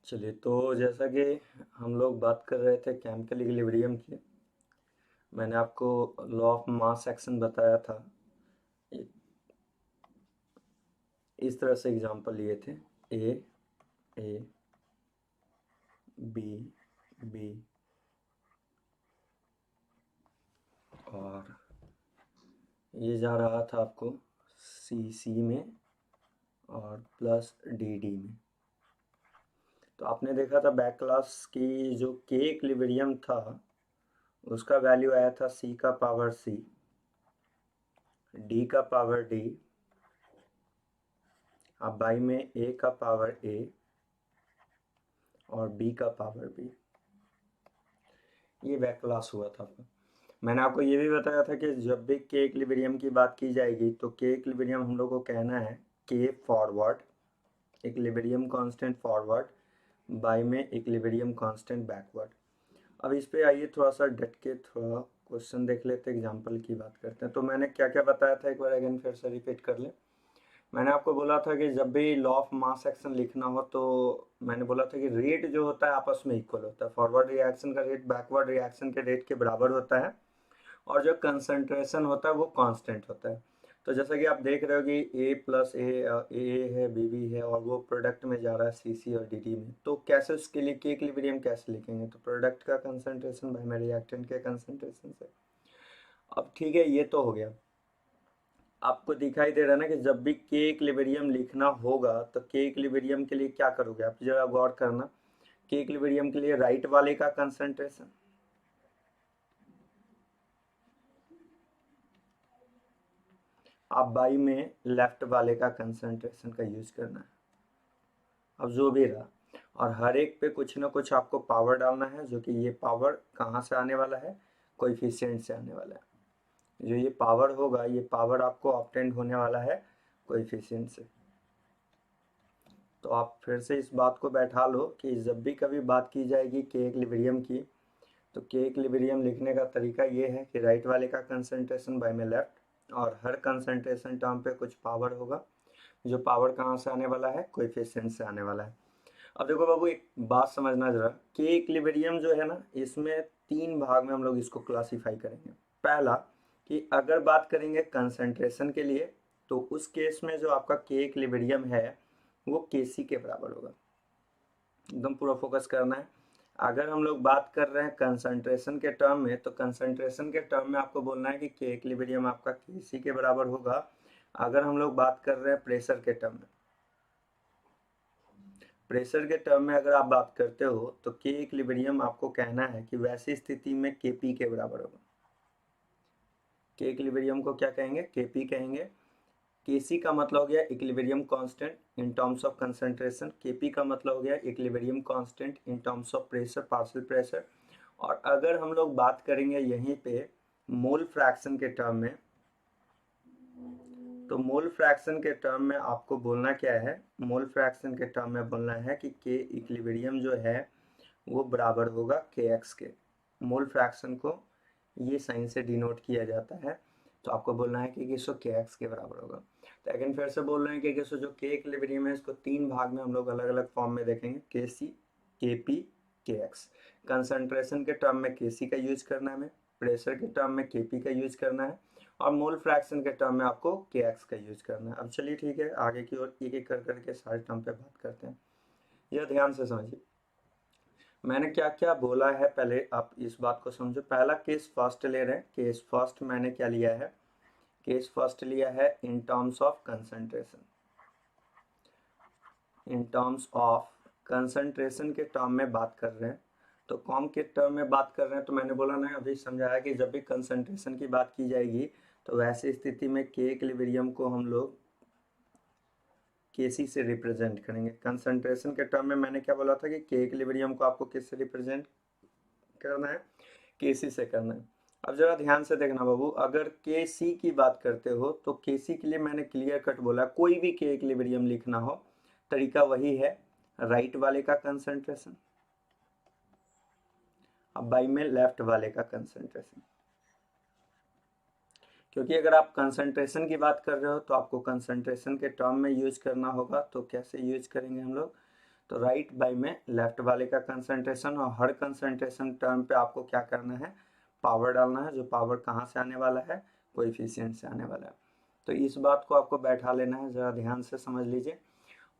चलिए, तो जैसा कि हम लोग बात कर रहे थे केमिकल इक्विलिब्रियम की। मैंने आपको लॉ ऑफ मास एक्शन बताया था। इ- इस तरह से एग्जांपल लिए थे। ए ए बी बी और ये जा रहा था आपको सी सी में और प्लस डी डी में। तो आपने देखा था बैक क्लास की जो के इक्विलिब्रियम था उसका वैल्यू आया था सी का पावर सी, डी का पावर डी, अब बाई में ए का पावर ए और बी का पावर बी। ये बैक क्लास हुआ था आपका। मैंने आपको ये भी बताया था कि जब भी के इक्विलिब्रियम की बात की जाएगी तो के इक्विलिब्रियम हम लोग को कहना है के forward, equilibrium constant forward by में इक्विलिब्रियम कांस्टेंट बैकवर्ड। अब इस पे आइए थोड़ा सा डट के थोड़ा क्वेश्चन देख लेते हैं, एग्जांपल की बात करते हैं। तो मैंने क्या क्या बताया था एक बार अगेन फिर से रिपीट कर ले। मैंने आपको बोला था कि जब भी लॉ ऑफ मास एक्शन लिखना हो तो मैंने बोला था कि रेट जो होता है आपस में इक्वल होता है। फॉरवर्ड रिएक्शन का रेट बैकवर्ड रिएक्शन के रेट के बराबर होता है और जो कंसंट्रेशन होता है वो कांस्टेंट होता है। तो जैसा कि आप देख रहे हो कि ए प्लस ए है, बी बी है और वो प्रोडक्ट में जा रहा है सी सी और डी डी में। तो कैसे उसके लिए के इक्विलिब्रियम कैसे लिखेंगे? तो प्रोडक्ट का कंसंट्रेशन बाय में रिएक्टेंट के कंसंट्रेशन से। अब ठीक है, ये तो हो गया। आपको दिखाई दे रहा है ना कि जब भी के इक्विलिब्रियम लिखना होगा तो के इक्विलिब्रियम के लिए क्या करोगे आप, जरा गौर करना। के इक्विलिब्रियम के लिए राइट वाले का कंसंट्रेशन, आप बाई में लेफ्ट वाले का कंसंट्रेशन का यूज करना है। अब जो भी रहा, और हर एक पे कुछ ना कुछ आपको पावर डालना है, जो कि ये पावर कहाँ से आने वाला है, कोएफिशिएंट से आने वाला है। जो ये पावर होगा ये पावर आपको ऑब्टेंड होने वाला है कोएफिशिएंट से। तो आप फिर से इस बात को बैठा लो कि जब भी कभी बात की जाएगी के इक्विलिब्रियम की तो के इक्विलिब्रियम लिखने का तरीका ये है कि राइट वाले का कंसंट्रेशन बाय में लेफ्ट, और हर कंसंट्रेशन टर्म पे कुछ पावर होगा, जो पावर कहाँ से आने वाला है, कोएफिशिएंट से आने वाला है। अब देखो बाबू, एक बात समझना जरा। के इक्विलिब्रियम जो है ना, इसमें तीन भाग में हम लोग इसको क्लासीफाई करेंगे। पहला, कि अगर बात करेंगे कंसंट्रेशन के लिए तो उस केस में जो आपका के इक्विलिब्रियम है वो के सी के बराबर होगा। एकदम पूरा फोकस करना है। अगर हम लोग बात कर रहे हैं कंसंट्रेशन के टर्म में तो कंसंट्रेशन के टर्म में आपको बोलना है कि के इक्विलिब्रियम आपका के सी के बराबर होगा। अगर हम लोग बात कर रहे हैं प्रेशर के टर्म में, प्रेशर के टर्म में अगर आप बात करते हो तो के इक्विलिब्रियम आपको कहना है कि वैसी स्थिति में के पी के बराबर होगा। के इक्विलिब्रियम को क्या कहेंगे, के पी कहेंगे। के सी का मतलब हो गया equilibrium constant in terms of concentration, के पी का मतलब हो गया equilibrium constant in terms of pressure, partial pressure. और अगर हम लोग बात करेंगे यहीं पे मोल फ्रैक्शन के टर्म में, तो मोल फ्रैक्शन के टर्म में आपको बोलना क्या है, मोल फ्रैक्शन के टर्म में बोलना है कि के इक्विलिब्रियम जो है वो बराबर होगा के एक्स के। मोल फ्रैक्शन को ये साइन से डिनोट किया जाता है, तो आपको बोलना है कि किसको के एक्स के बराबर होगा। तो अगेन फिर से बोल रहे हैं कि किसको जो के इक्विलिब्रियम है इसको तीन भाग में हम लोग अलग अलग फॉर्म में देखेंगे, के सी, के पी, के एक्स। कंसंट्रेशन के टर्म में के सी का यूज करना है हमें, प्रेशर के टर्म में के पी का यूज करना है, और मोल फ्रैक्शन के टर्म में आपको के एक्स का यूज करना है। अब चलिए ठीक है, आगे की ओर एक एक कर करके सारे टर्म पे बात करते हैं। यह ध्यान से समझिए मैंने क्या क्या बोला है, पहले आप इस बात को समझो। पहला केस फर्स्ट ले रहे हैं। केस फर्स्ट मैंने क्या लिया है, केस फर्स्ट लिया है in terms of concentration. In terms of concentration के टर्म में बात कर रहे हैं, तो कौन के टर्म में बात कर रहे हैं, तो मैंने बोला ना अभी समझाया कि जब भी कंसंट्रेशन की बात की जाएगी तो वैसी स्थिति में के इक्विलिब्रियम को हम लोग के सी से रिप्रेजेंट करेंगे। कंसंट्रेशन के टर्म में मैंने क्या बोला था कि के इक्विलिब्रियम को आपको किससे रिप्रेजेंट करना है, के सी से करना है। अब जरा ध्यान से देखना बाबू, अगर के सी की बात करते हो तो के सी के लिए मैंने क्लियर कट बोला, कोई भी के इक्विलिब्रियम लिखना हो तरीका वही है, राइट वाले का कंसंट्रेशन अब बाई में लेफ्ट वाले का कंसंट्रेशन। क्योंकि अगर आप कंसंट्रेशन की बात कर रहे हो तो आपको कंसंट्रेशन के टर्म में यूज करना होगा। तो कैसे यूज करेंगे हम लोग, तो राइट बाई में लेफ्ट वाले का कंसंट्रेशन, और हर कंसंट्रेशन टर्म पे आपको क्या करना है, पावर डालना है, जो पावर कहाँ से आने वाला है, कोएफिशिएंट से आने वाला है। तो इस बात को आपको बैठा लेना है, ज़रा ध्यान से समझ लीजिए।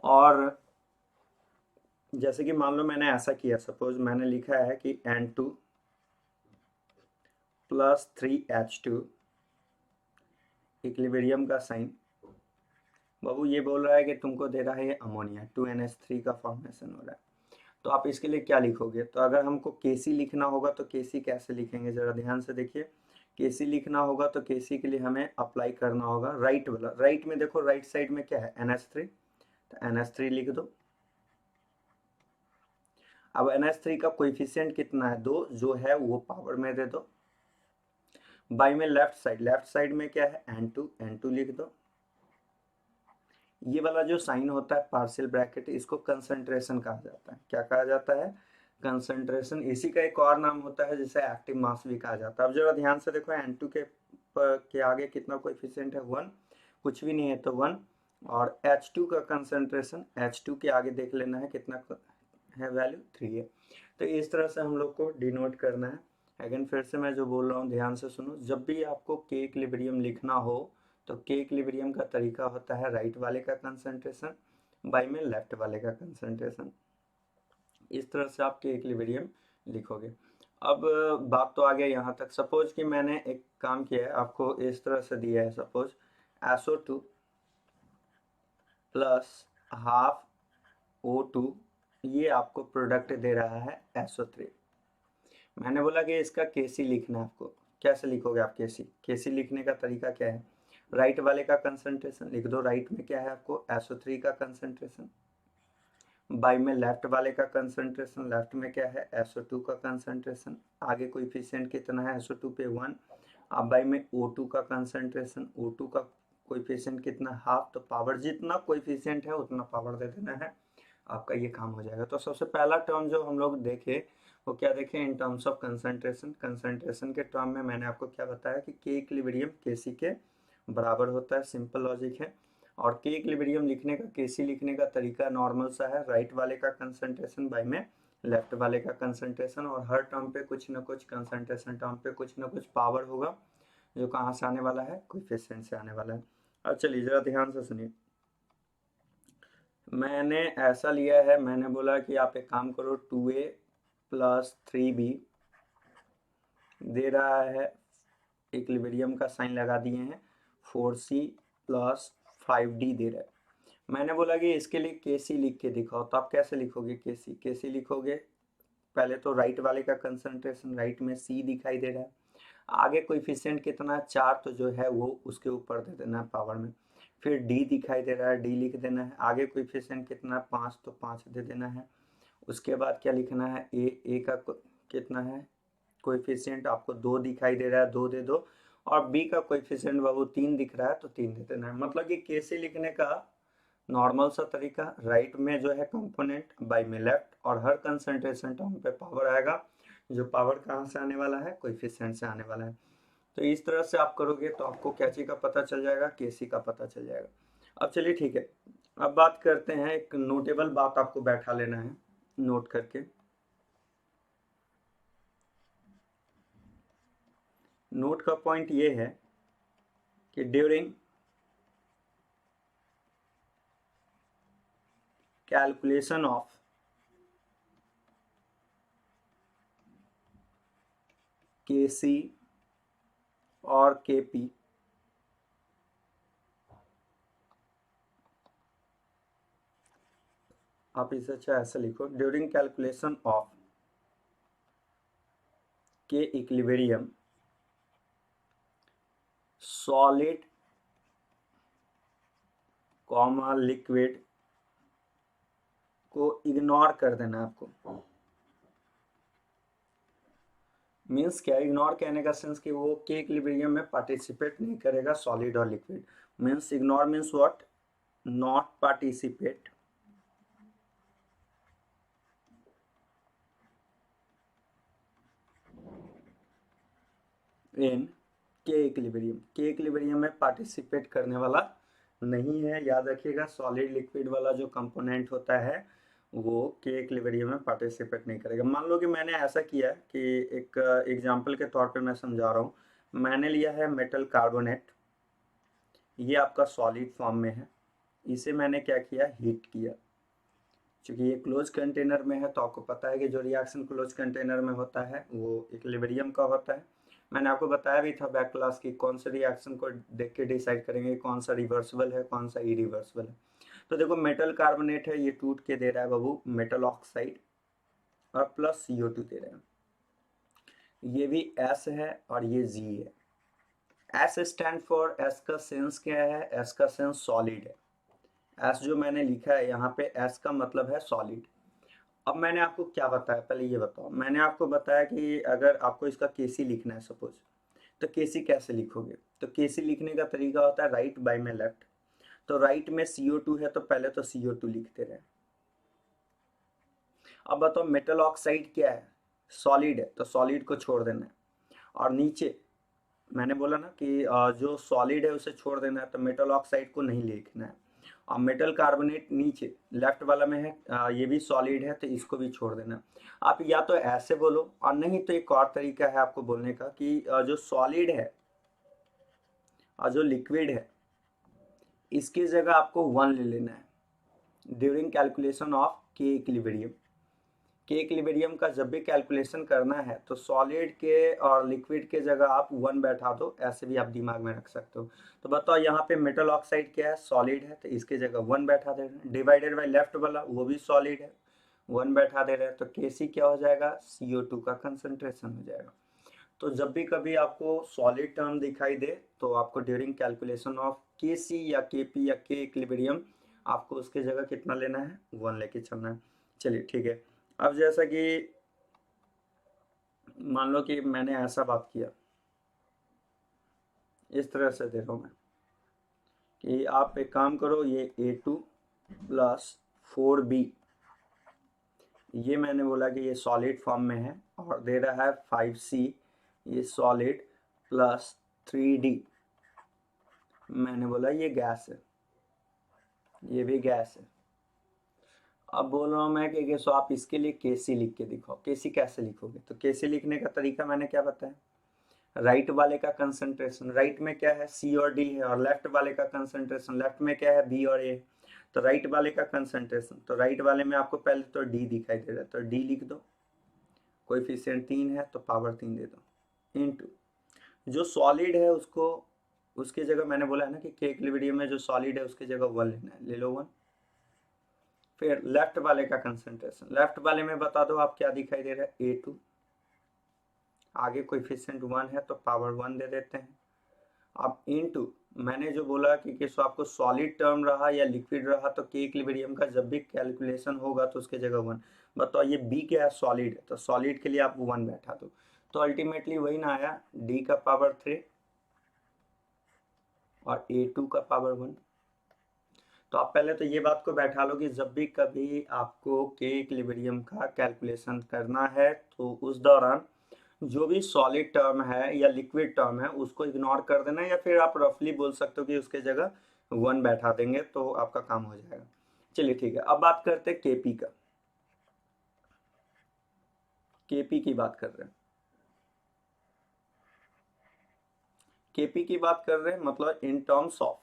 और जैसे कि मान लो मैंने ऐसा किया, सपोज मैंने लिखा है कि N2 प्लस 3H2 इक्विलिब्रियम का साइन, बाबू ये बोल रहा है कि तुमको दे रहा है ये अमोनिया 2NH3 का फॉर्मेशन हो रहा है। तो आप इसके लिए क्या लिखोगे, तो अगर हमको केसी लिखना होगा तो केसी कैसे लिखेंगे, जरा ध्यान से देखिए। केसी लिखना होगा तो केसी के लिए हमें अप्लाई करना होगा राइट वाला। राइट में देखो, राइट साइड में क्या है, NH3, तो NH3 लिख दो। अब NH3 का कोएफिशिएंट कितना है, 2, जो है वो पावर में दे दो। बाई में लेफ्ट साइड में क्या है, N2 लिख दो। ये वाला जो साइन होता है पार्शियल ब्रैकेट, इसको कंसंट्रेशन कहा जाता है। क्या कहा जाता है, कंसंट्रेशन। इसी का एक और नाम होता है जिसे एक्टिव मास भी कहा जाता है। अब जरा ध्यान से देखो, N2 के आगे कितना कोएफिशिएंट है, 1, कुछ भी नहीं है तो 1। और H2 का कंसंट्रेशन, H2 के आगे देख लेना है कितना है, वैल्यू 3 है। तो इस तरह से हम लोग को डिनोट करना है। अगेन फिर से मैं जो बोल रहा हूँ ध्यान से सुनो, जब भी आपको के इक्विलिब्रियम लिखना हो तो के इक्विलिब्रियम का तरीका होता है राइट वाले का कंसंट्रेशन बाई में लेफ्ट वाले का कंसंट्रेशन। इस तरह से आप के इक्विलिब्रियम लिखोगे। अब बात तो आ गया यहाँ तक। सपोज कि मैंने एक काम किया है, आपको इस तरह से दिया है, suppose SO2 plus half O2, ये आपको प्रोडक्ट दे रहा है SO3। मैंने बोला कि इसका केसी लिखना है आपको। कैसे लिखोगे आप केसी, केसी लिखने का तरीका क्या है, राइट वाले का कंसंट्रेशन लिख दो। राइट में क्या है आपको, SO3 का कंसंट्रेशन, बाई में लेफ्ट वाले का कंसंट्रेशन, लेफ्ट में क्या है, SO2 का कंसंट्रेशन, आगे कोएफिशिएंट कितना है, SO2 पे 1। अब बाई में O2 का कंसंट्रेशन, O2 का कोएफिशिएंट कितना, हाफ, तो पावर जितना कोएफिशिएंट है उतना पावर दे देना है, आपका ये काम हो जाएगा। तो सबसे पहला टर्म जो हम लोग देखे वो क्या देखें, in terms of concentration. Concentration के टर्म में मैंने आपको क्या बताया कि के इक्विलिब्रियम केसी के बराबर होता है, सिंपल लॉजिक है। और के इक्विलिब्रियम लिखने का, केसी लिखने का तरीका नॉर्मल सा है, राइट वाले का कंसंट्रेशन बाई में लेफ्ट वाले का कंसंट्रेशन, और हर टर्म पे कुछ ना कुछ कंसंट्रेशन टर्म पे कुछ ना कुछ पावर होगा, जो कहाँ से आने वाला है, कोएफिशिएंट से आने वाला है। अब चलिए जरा ध्यान से सुनिए, मैंने ऐसा लिया है, मैंने बोला कि आप एक काम करो, 2A प्लस 3B दे रहा है, इक्विलिब्रियम का साइन लगा दिए हैं, 4C प्लस 5D दे रहा है। मैंने बोला कि इसके लिए केसी लिख के दिखाओ, तो आप कैसे लिखोगे केसी, केसी लिखोगे पहले तो राइट वाले का कंसंट्रेशन, राइट में C दिखाई दे रहा है, आगे कोएफिशिएंट कितना है, 4, तो जो है वो उसके ऊपर दे देना है पावर में। फिर D दिखाई दे रहा है, D लिख देना है, आगे कोएफिशिएंट कितना है, 5, तो 5 दे देना है। उसके बाद क्या लिखना है, A का कितना है कोएफिशिएंट, आपको 2 दिखाई दे रहा है, 2 दे दो। और B का कोएफिशिएंट बाबू 3 दिख रहा है तो 3 दे देना है। मतलब कि कैसे लिखने का नॉर्मल सा तरीका, राइट में जो है कंपोनेंट, बाई में लेफ्ट, और हर कंसंट्रेशन टर्म पे पावर आएगा, जो पावर कहाँ से आने वाला है, कोएफिशिएंट से आने वाला है। तो इस तरह से आप करोगे तो आपको क्या चीज़ का पता चल जाएगा, केसी का पता चल जाएगा। अब चलिए ठीक है, अब बात करते हैं, एक नोटेबल बात आपको बैठा लेना है नोट करके। नोट का पॉइंट ये है कि ड्यूरिंग कैलकुलेशन ऑफ केसी और केपी, आप इसे अच्छा ऐसे लिखो, ड्यूरिंग कैलकुलेशन ऑफ के इक्विलिब्रियम सॉलिड कॉमा लिक्विड को इग्नोर कर देना है आपको। मीन्स क्या, इग्नोर कहने का सेंस कि वो के इक्विलिब्रियम में पार्टिसिपेट नहीं करेगा, सॉलिड और liquid. Means ignore means what, not participate in के इक्विलिब्रियम, के इक्विलिब्रियम में पार्टिसिपेट करने वाला नहीं है। याद रखिएगा, सॉलिड लिक्विड वाला जो कंपोनेंट होता है वो के इक्विलिब्रियम में पार्टिसिपेट नहीं करेगा। मान लो कि मैंने ऐसा किया है कि एक एग्जांपल के तौर पे मैं समझा रहा हूँ। मैंने लिया है मेटल कार्बोनेट, ये आपका सॉलिड फॉर्म में है। इसे मैंने क्या किया, हीट किया। क्योंकि ये क्लोज कंटेनर में है तो आपको पता है कि जो रिएक्शन क्लोज कंटेनर में होता है वो इक्विलिब्रियम का होता है। मैंने आपको बताया भी था बैक क्लास की कौन से रिएक्शन को देख के डिसाइड करेंगे कौन सा रिवर्सिबल है कौन सा इरिवर्सिबल है। तो देखो मेटल कार्बोनेट है, ये टूट के दे रहा है बाबू मेटल ऑक्साइड और प्लस CO2 दे रहे हैं। ये भी S है और ये G है। S स्टैंड फॉर, S का सेंस क्या है, S का सेंस सॉलिड है। S जो मैंने लिखा है यहाँ पे, S का मतलब है सॉलिड। अब मैंने आपको क्या बताया, पहले ये बताओ। मैंने आपको बताया कि अगर आपको इसका केसी लिखना है सपोज, तो केसी कैसे लिखोगे, तो केसी लिखने का तरीका होता है राइट बाय में लेफ्ट। तो राइट में CO2 है तो पहले तो CO2 लिखते रहे। अब बताओ मेटल ऑक्साइड क्या है, सॉलिड है, तो सॉलिड को छोड़ देना है। और नीचे मैंने बोला ना कि जो सॉलिड है उसे छोड़ देना है, तो मेटल ऑक्साइड को नहीं लिखना है। और मेटल कार्बोनेट नीचे लेफ्ट वाला में है, ये भी सॉलिड है तो इसको भी छोड़ देना। आप या तो ऐसे बोलो और नहीं तो एक और तरीका है आपको बोलने का कि जो सॉलिड है और जो लिक्विड है इसकी जगह आपको 1 ले लेना है ड्यूरिंग कैलकुलेशन ऑफ के इक्विलिब्रियम। के इक्विलिब्रियम का जब भी कैलकुलेशन करना है तो सॉलिड के और लिक्विड के जगह आप 1 बैठा दो, ऐसे भी आप दिमाग में रख सकते हो। तो बताओ यहाँ पे मेटल ऑक्साइड क्या है, सॉलिड है, तो इसके जगह 1 बैठा दे रहे हैं। डिवाइडेड बाय लेफ्ट वाला वो भी सॉलिड है, 1 बैठा दे रहे हैं, तो Kc क्या हो जाएगा, CO2 का कंसंट्रेशन हो जाएगा। तो जब भी कभी आपको सॉलिड टर्म दिखाई दे तो आपको ड्यूरिंग कैलकुलेशन ऑफ Kc या Kp या के इक्विलिब्रियम आपको उसके जगह कितना लेना है, 1 लेके चलना है। चलिए ठीक है। अब जैसा कि मान लो कि मैंने ऐसा बात किया, इस तरह से दे रहा हूँ मैं कि आप एक काम करो, ये A2 प्लस 4B, ये मैंने बोला कि ये सॉलिड फॉर्म में है, और दे रहा है 5C, ये सॉलिड प्लस 3D, मैंने बोला ये गैस है, ये भी गैस है। अब बोल रहा हूँ मैं कि सो आप इसके लिए Kc लिख के दिखाओ। Kc कैसे लिखोगे, तो Kc लिखने का तरीका मैंने क्या बताया, राइट वाले का कंसंट्रेशन, राइट में क्या है C और D है, और लेफ्ट वाले का कंसंट्रेशन, लेफ्ट में क्या है B और A। तो राइट वाले का कंसंट्रेशन, तो राइट वाले में आपको पहले तो D दिखाई दे रहा है तो D लिख दो, कोएफिशिएंट 3 है तो पावर 3 दे दो, इनटू जो सॉलिड है उसको, उसकी जगह मैंने बोला है ना कि के इक्विलिब्रियम में जो सॉलिड है उसकी जगह 1 लेना है, ले लो 1। फिर लेफ्ट वाले का कंसंट्रेशन, लेफ्ट वाले में बता दो आप क्या दिखाई दे रहा है, A2, आगे कोएफिशिएंट 1 है तो पावर 1 दे देते हैं। अब इनटू मैंने जो बोला कि सो आपको सॉलिड टर्म रहा या लिक्विड रहा तो के इक्विलिब्रियम का जब भी कैलकुलेशन होगा तो उसके जगह 1। बताओ ये B क्या है, सॉलिड है, तो सॉलिड के लिए आप 1 बैठा दो, तो अल्टीमेटली वही ना आया, D का पावर 3 और A2 का पावर 1। तो आप पहले तो ये बात को बैठा लो कि जब भी कभी आपको के इक्विलिब्रियम का कैलकुलेशन करना है तो उस दौरान जो भी सॉलिड टर्म है या लिक्विड टर्म है उसको इग्नोर कर देना, या फिर आप रफली बोल सकते हो कि उसके जगह 1 बैठा देंगे तो आपका काम हो जाएगा। चलिए ठीक है, अब बात करते हैं Kp का। Kp की बात कर रहे हैं, Kp की बात कर रहे हैं, मतलब in terms of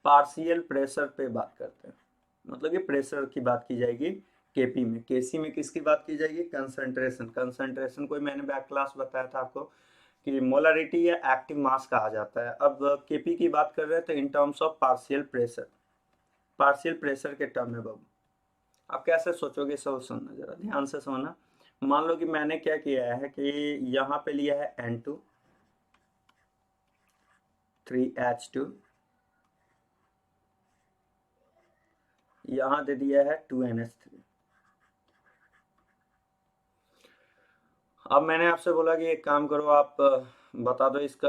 partial pressure पे बात करते हैं। मतलब कि प्रेशर की बात की जाएगी Kp में। Kc में किसकी बात की जाएगी, कंसंट्रेशन। कंसंट्रेशन को मैंने बैक क्लास बताया था आपको कि मोलरिटी या एक्टिव मास कहा जाता है। अब Kp की बात कर रहे हैं तो in terms of partial pressure, partial pressure के टर्म में बाबू आप कैसे सोचोगे, सब सुनना, जरा ध्यान से सुनना। मान लो कि मैंने क्या किया है कि यहाँ पे लिया है N2 3H2, यहाँ दे दिया है 2NH3। अब मैंने आपसे बोला कि एक काम करो, आप बता दो इसका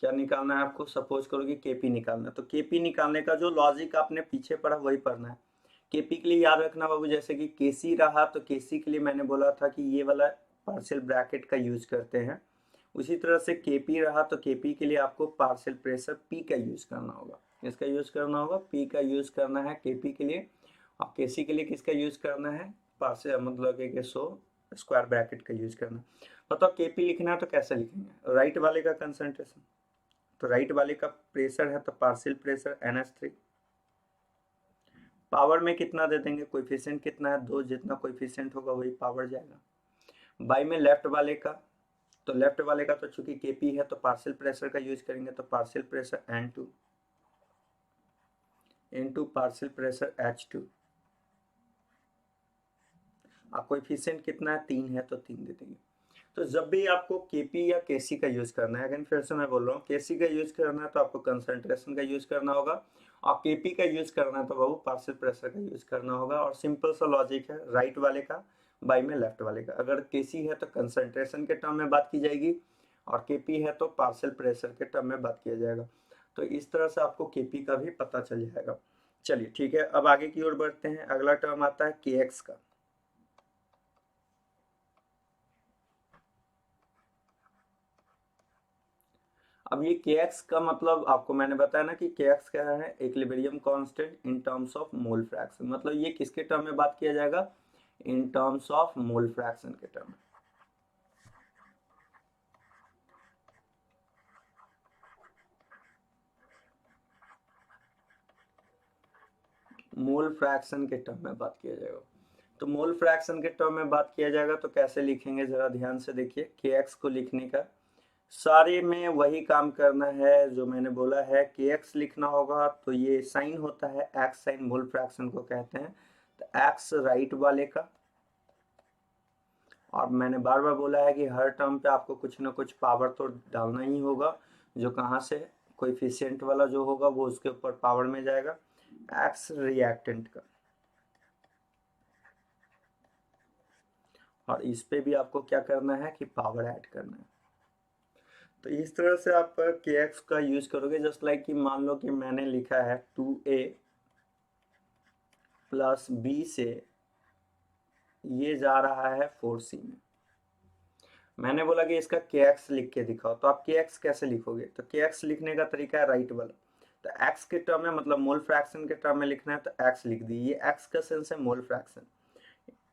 क्या निकालना है आपको। सपोज करो कि Kp निकालना है, तो Kp निकालने का जो लॉजिक आपने पीछे पढ़ा वही पढ़ना है। Kp के लिए याद रखना बाबू, जैसे कि Kc रहा तो Kc के लिए मैंने बोला था कि ये वाला पार्शियल ब्रैकेट का यूज करते हैं, उसी तरह से केपी रहा तो केपी के लिए आपको पार्शियल प्रेशर पी का यूज करना होगा। किसका यूज करना होगा? पी का यूज करना है केपी के लिए। और केसी के लिए किसका यूज करना है? पार्शियल मतलब कि 100 स्क्वायर ब्रैकेट का यूज करना। बताओ केपी लिखना है तो कैसे लिखेंगे? राइट वाले का कंसंट्रेशन, तो राइट वाले का प्रेशर है तो पार्शियल प्रेशर NH3। पावर में कितना दे देंगे? कोएफिशिएंट कितना है? 2, जितना कोएफिशिएंट होगा वही पावर जाएगा। बाई में लेफ्ट वाले का, तो लेफ्ट वाले का तो चूंकि केपी है तो पार्शियल प्रेशर का यूज करेंगे, तो partial pressure N2 into partial pressure H2। आप कोएफिशिएंट कितना है? 3 है तो 3 दे देंगे। तो जब भी आपको केपी या केसी का यूज करना है, अगेन फिर से मैं बोल रहा हूँ, केसी का यूज करना है तो आपको कंसंट्रेशन का यूज करना होगा, और केपी का यूज करना है तो बाबू पार्शियल प्रेशर का यूज करना होगा। और सिंपल सा लॉजिक है, राइट वाले का बाई में लेफ्ट वाले का। अगर केसी है तो कंसंट्रेशन के टर्म में बात की जाएगी, और केपी है तो पार्शियल प्रेशर के टर्म में बात किया जाएगा। तो इस तरह से आपको केपी का भी पता चल जाएगा। चलिए ठीक है, अब आगे की ओर बढ़ते हैं। अगला टर्म आता है के एक्स का। अब ये के एक्स का मतलब आपको मैंने बताया ना कि के एक्स क्या है? Equilibrium constant in terms of mole fraction. मतलब ये किसके टर्म में बात किया जाएगा? In terms of mole fraction के टर्म में। मोल फ्रैक्शन के टर्म में बात किया जाएगा। तो मोल फ्रैक्शन के टर्म में बात किया जाएगा तो कैसे लिखेंगे? जरा ध्यान से देखिए। के एक्स को लिखने का सारे में वही काम करना है जो मैंने बोला है। के एक्स लिखना होगा तो ये साइन होता है एक्स साइन, मोल फ्रैक्शन को कहते हैं। तो एक्स राइट वाले का, और मैंने बार बार बोला है कि हर टर्म पे आपको कुछ ना कुछ पावर तो डालना ही होगा, जो कहाँ से? कोएफिशिएंट वाला जो होगा वो उसके ऊपर पावर में जाएगा। एक्स रिएक्टेंट का, और इस पे भी आपको क्या करना है कि पावर ऐड करना है। तो इस तरह से आप के एक्स का यूज करोगे। जस्ट लाइक कि मान लो कि मैंने लिखा है 2a प्लस बी से ये जा रहा है 4c में। मैंने बोला कि इसका के एक्स लिख के दिखाओ, तो आप के एक्स कैसे लिखोगे? तो के एक्स लिखने का तरीका है राइट वाला। तो एक्स के टर्म में मतलब मोल फ्रैक्शन के टर्म में लिखना है तो एक्स लिख दी। ये एक्स का सेंस है मोल फ्रैक्शन।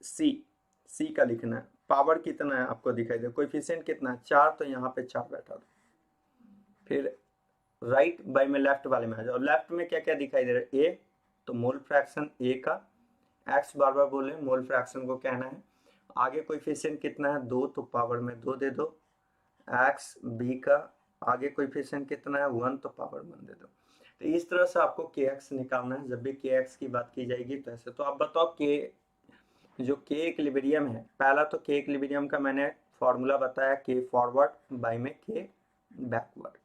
सी, सी का लिखना है। पावर कितना है आपको दिखाई दे, कोएफिशिएंट कितना है? 4, तो यहाँ पे 4 बैठा दो। फिर राइट बाई में लेफ्ट वाले में आ जाओ। लेफ्ट में क्या क्या दिखाई दे रहा है? ए, तो मोल फ्रैक्शन ए का। एक्स बार बार बोले, मोल फ्रैक्शन को कहना है। आगे कोएफिशिएंट कितना है? 2, तो पावर में 2 दे दो। एक्स बी का आगे कोएफिशिएंट कितना है? 1, तो पावर 1 दे दो। तो इस तरह से आपको के एक्स निकालना है जब भी के एक्स की बात की जाएगी तो ऐसे। तो आप बताओ के जो के इक्विलिब्रियम है, पहला तो के इक्विलिब्रियम का मैंने फॉर्मूला बताया, के फॉरवर्ड बाई में के बैकवर्ड।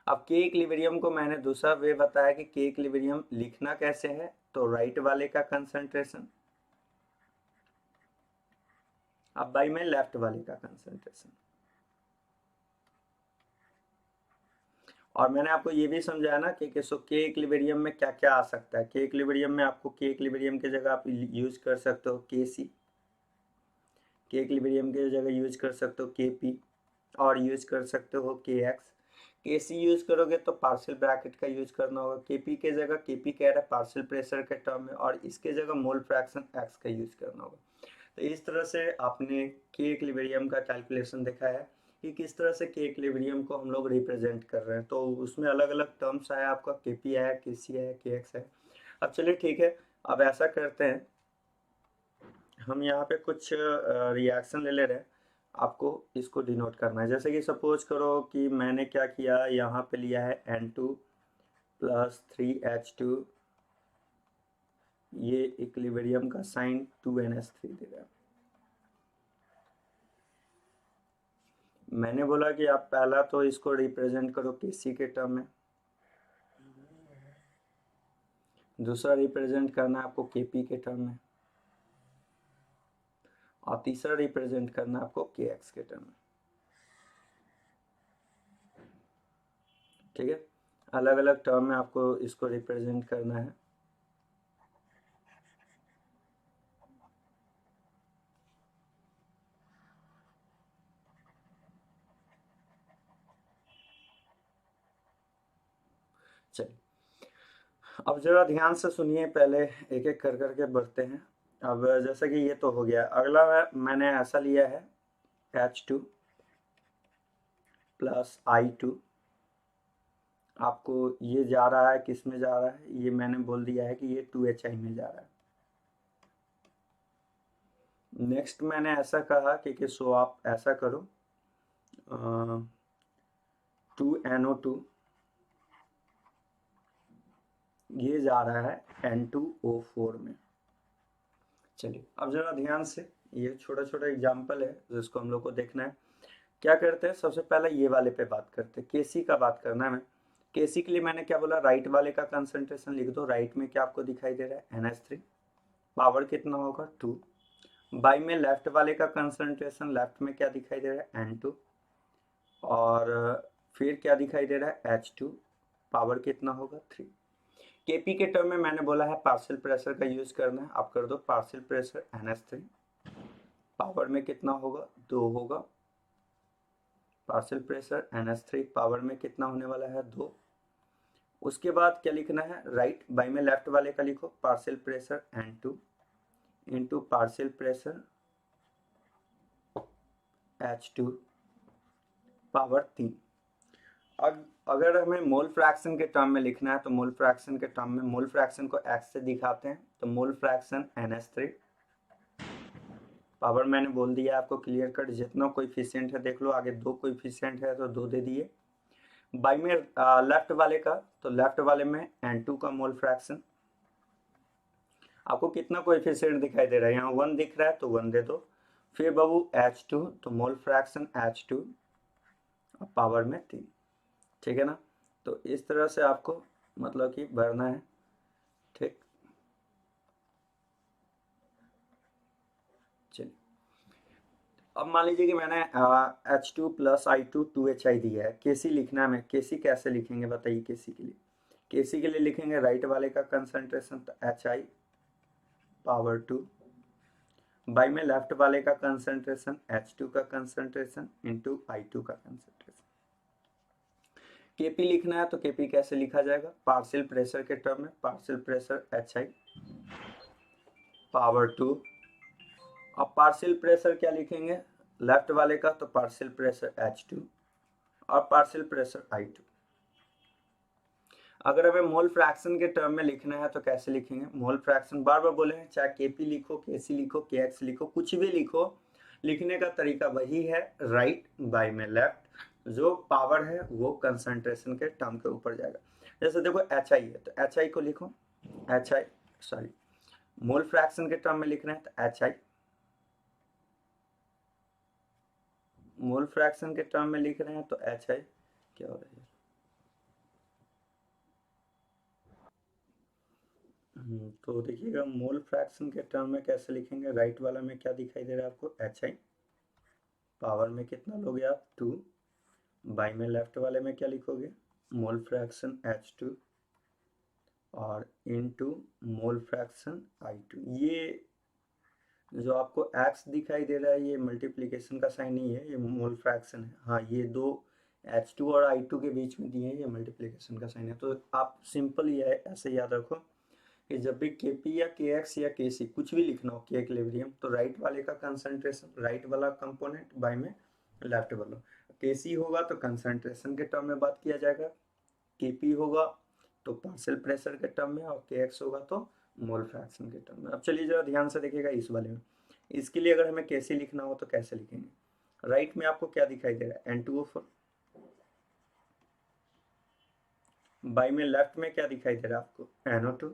अब के इक्विलिब्रियम को मैंने दूसरा वे बताया कि के इक्विलिब्रियम लिखना कैसे है, तो राइट वाले का कंसंट्रेशन अब बाई में लेफ्ट वाले का कंसंट्रेशन। और मैंने आपको ये भी समझाया ना कि के इक्विलिब्रियम में क्या क्या आ सकता है। के इक्विलिब्रियम में आपको के इक्विलिब्रियम की जगह आप यूज कर सकते हो के सी, के इक्विलिब्रियम की जगह यूज कर सकते हो के पी, और यूज कर सकते हो के एक्स। के सी यूज करोगे तो पार्शियल ब्रैकेट का यूज करना होगा। के पी के जगह, के पी कह रहा है पार्शियल प्रेशर के टर्म में, और इसके जगह मोल फ्रैक्शन एक्स का यूज करना होगा। तो इस तरह से आपने के इक्विलिब्रियम का कैलकुलेशन देखा है कि किस तरह से के इक्विलिब्रियम को हम लोग रिप्रेजेंट कर रहे हैं। तो उसमें अलग अलग टर्म्स आया आपका, के पी है, के सी है, के एक्स है। अब चलिए ठीक है, अब ऐसा करते हैं, हम यहाँ पे कुछ रिएक्शन ले ले रहे हैं, आपको इसको डिनोट करना है। जैसे कि सपोज करो कि मैंने क्या किया, यहाँ पे लिया है N2 प्लस 3H2, ये इक्विलिब्रियम का साइन 2NH3 दे रहा है। मैंने बोला कि आप पहला तो इसको रिप्रेजेंट करो केसी के टर्म में, दूसरा रिप्रेजेंट करना है आपको केपी के टर्म में, और तीसरा रिप्रेजेंट करना है आपको के एक्स के टर्म में। ठीक है, अलग अलग टर्म में आपको इसको रिप्रेजेंट करना है। चलिए अब जरा ध्यान से सुनिए, पहले एक एक कर करके बढ़ते हैं। अब जैसा कि ये तो हो गया, अगला मैंने ऐसा लिया है H2 प्लस I2। आपको ये जा रहा है, किस में जा रहा है, ये मैंने बोल दिया है कि ये 2HI में जा रहा है। नेक्स्ट मैंने ऐसा कहा कि सो आप ऐसा करो 2NO2, ये जा रहा है N2O4 में। चलिए अब जरा ध्यान से, ये छोटा छोटा एग्जाम्पल है जिसको हम लोग को देखना है। क्या करते हैं, सबसे पहले ये वाले पे बात करते हैं, केसी का बात करना है। मैं केसी के लिए मैंने क्या बोला, राइट वाले का कंसंट्रेशन लिख दो। राइट में क्या आपको दिखाई दे रहा है, NH3, पावर कितना होगा 2। बाई में लेफ्ट वाले का कंसंट्रेशन, लेफ्ट में क्या दिखाई दे रहा है N2, और फिर क्या दिखाई दे रहा है H2, पावर कितना होगा 3। केपी के टर्म में मैंने बोला है पार्शियल प्रेशर का यूज करना है, आप कर दो पार्शियल प्रेशर NH3, पावर में कितना होगा 2 होगा। पार्शियल प्रेशर NH3 पावर में कितना होने वाला है 2। उसके बाद क्या लिखना है, राइट बाई में लेफ्ट वाले का लिखो, partial pressure N2 into partial pressure H2 power 3। अब अगर हमें मोल फ्रैक्शन के टर्म में लिखना है तो मोल फ्रैक्शन के टर्म में मोल फ्रैक्शन को x से दिखाते हैं, तो मोल फ्रैक्शन NH3 पावर मैंने बोल दिया आपको क्लियर कट, जितना कोएफिशिएंट है देख लो, आगे 2 कोएफिशिएंट है तो 2 दे दिए। बाई में लेफ्ट वाले का, तो लेफ्ट वाले में N2 का मोल फ्रैक्शन, आपको कितना कोएफिशिएंट दिखाई दे रहा है, यहाँ 1 दिख रहा है तो 1 दे दो। फिर बाबू H2, तो मोल फ्रैक्शन H2 पावर में 3, ठीक है ना। तो इस तरह से आपको मतलब कि भरना है, ठीक। चलिए अब मान लीजिए कि मैंने H2 प्लस I2 2HI दिया है, केसी लिखना है। मैं केसी कैसे लिखेंगे बताइए, केसी के लिए, केसी के लिए लिखेंगे राइट वाले का कंसंट्रेशन तो HI पावर 2, बाई में लेफ्ट वाले का कंसंट्रेशन H2 का कंसंट्रेशन इंटू I2 का कंसंट्रेशन। केपी लिखना है तो केपी कैसे लिखा जाएगा, पार्शियल प्रेशर के टर्म में, पार्शियल प्रेशर HI पावर 2। अब पार्शियल प्रेशर क्या लिखेंगे लेफ्ट वाले का, तो पार्शियल प्रेशर H2 और पार्शियल प्रेशर I2। अगर हमें मोल फ्रैक्शन के टर्म में लिखना है तो कैसे लिखेंगे, मोल फ्रैक्शन बार बार बोले हैं, चाहे केपी लिखो, केसी लिखो, केएक्स लिखो, कुछ भी लिखो, लिखने का तरीका वही है, राइट बाई में लेफ्ट, जो पावर है वो कंसंट्रेशन के टर्म के ऊपर जाएगा। जैसे देखो एच आई है तो एच आई को लिखो, H I sorry mole fraction के टर्म में लिख रहे हैं तो एच आई, मोल फ्रैक्शन के टर्म में लिख रहे हैं तो एच आई, क्या हो रहा है, तो देखिएगा मोल फ्रैक्शन के टर्म में कैसे लिखेंगे, राइट वाला में क्या दिखाई दे रहा है आपको एच आई, पावर में कितना लोगे आप 2, बाई में लेफ्ट वाले में क्या लिखोगे मोल फ्रैक्शन H2 और इनटू मोल फ्रैक्शन I2। ये जो आपको x दिखाई दे रहा है ये मल्टीप्लिकेशन का साइन नहीं है, ये मोल फ्रैक्शन है। हाँ ये दो H2 और I2 के बीच में दिए हैं, ये मल्टीप्लिकेशन का साइन है। तो आप सिंपल ये ऐसे याद रखो कि जब भी Kp या Kx या Kc कुछ भी लिखना हो, K इक्विलिब्रियम, तो राइट वाले का कंसंट्रेशन, राइट वाला कंपोनेंट बाई में लेफ्ट वाला, Kc होगा तो कंसंट्रेशन के टर्म में बात किया जाएगा, Kp होगा तो पार्शियल प्रेशर के टर्म में, और Kx होगा तो मोल फ्रैक्शन के टर्म में। अब चलिए जरा ध्यान से देखिएगा इस वाले में, इसके लिए अगर हमें Kc लिखना हो तो कैसे लिखेंगे, राइट में आपको क्या दिखाई दे रहा है N2O4, बाई में लेफ्ट में क्या दिखाई दे रहा है आपको NO2,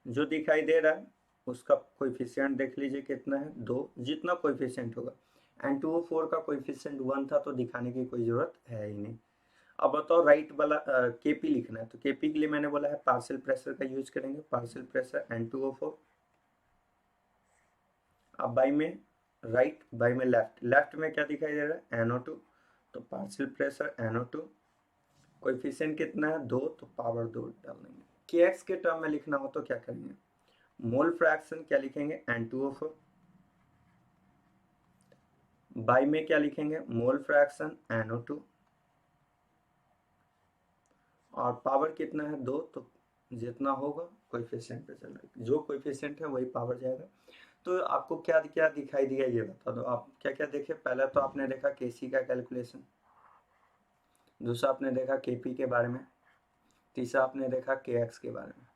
जो दिखाई दे रहा है उसका कोएफिशिएंट देख लीजिए कितना है 2, जितना कोएफिशिएंट होगा, N2O4 का कोएफिशिएंट 1 था तो दिखाने की कोई जरूरत है ही नहीं। अब बताओ राइट वाला Kp लिखना है, तो Kp के लिए मैंने बोला है पार्शियल प्रेशर का यूज करेंगे, पार्शियल प्रेशर N2O4, अब बाई में राइट बाई में लेफ्ट, लेफ्ट में क्या दिखाई दे रहा है NO2, तो पार्शियल प्रेशर NO2, कोएफिशिएंट कितना है 2 तो पावर 2 डाल देंगे। Kx के टर्म में लिखना हो तो क्या करेंगे, मोल फ्रैक्शन क्या लिखेंगे N2O4, बाई में क्या लिखेंगे मोल फ्रैक्शन NO2, और पावर कितना है 2, तो जितना होगा कोएफिशिएंट पे चलेगा, जो कोएफिशिएंट है वही पावर जाएगा। तो आपको क्या क्या दिखाई दिया ये बता दो, आप क्या क्या देखे। पहला तो आपने देखा केसी का कैलकुलेशन, दूसरा आपने देखा केपी के बारे में, तीसरा आपने देखा के एक्स के बारे में।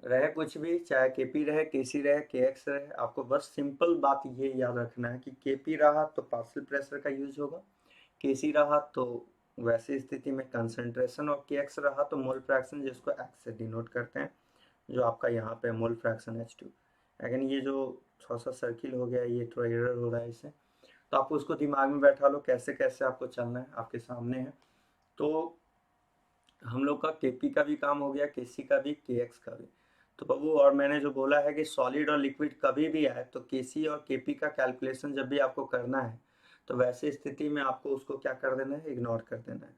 रहे कुछ भी, चाहे केपी रहे, केसी रहे, के एक्स रहे, आपको बस सिंपल बात ये याद रखना है कि केपी रहा तो पार्शियल प्रेशर का यूज होगा, केसी रहा तो वैसी स्थिति में कंसंट्रेशन, और के एक्स रहा तो मोल फ्रैक्शन, जिसको एक्स से डिनोट करते हैं, जो आपका यहाँ पे मोल फ्रैक्शन H2। अगेन ये जो थोड़ा सा सर्किल हो गया, ये थोड़ा एरर हो रहा है इससे, तो आप उसको दिमाग में बैठा लो कैसे कैसे आपको चलना है, आपके सामने है। तो हम लोग का केपी का भी काम हो गया, केसी का भी, के एक्स का भी। तो बाबू, और मैंने जो बोला है कि सॉलिड और लिक्विड कभी भी आए तो केसी और केपी का कैलकुलेशन जब भी आपको करना है तो वैसे स्थिति में आपको उसको क्या कर देना है, इग्नोर कर देना है।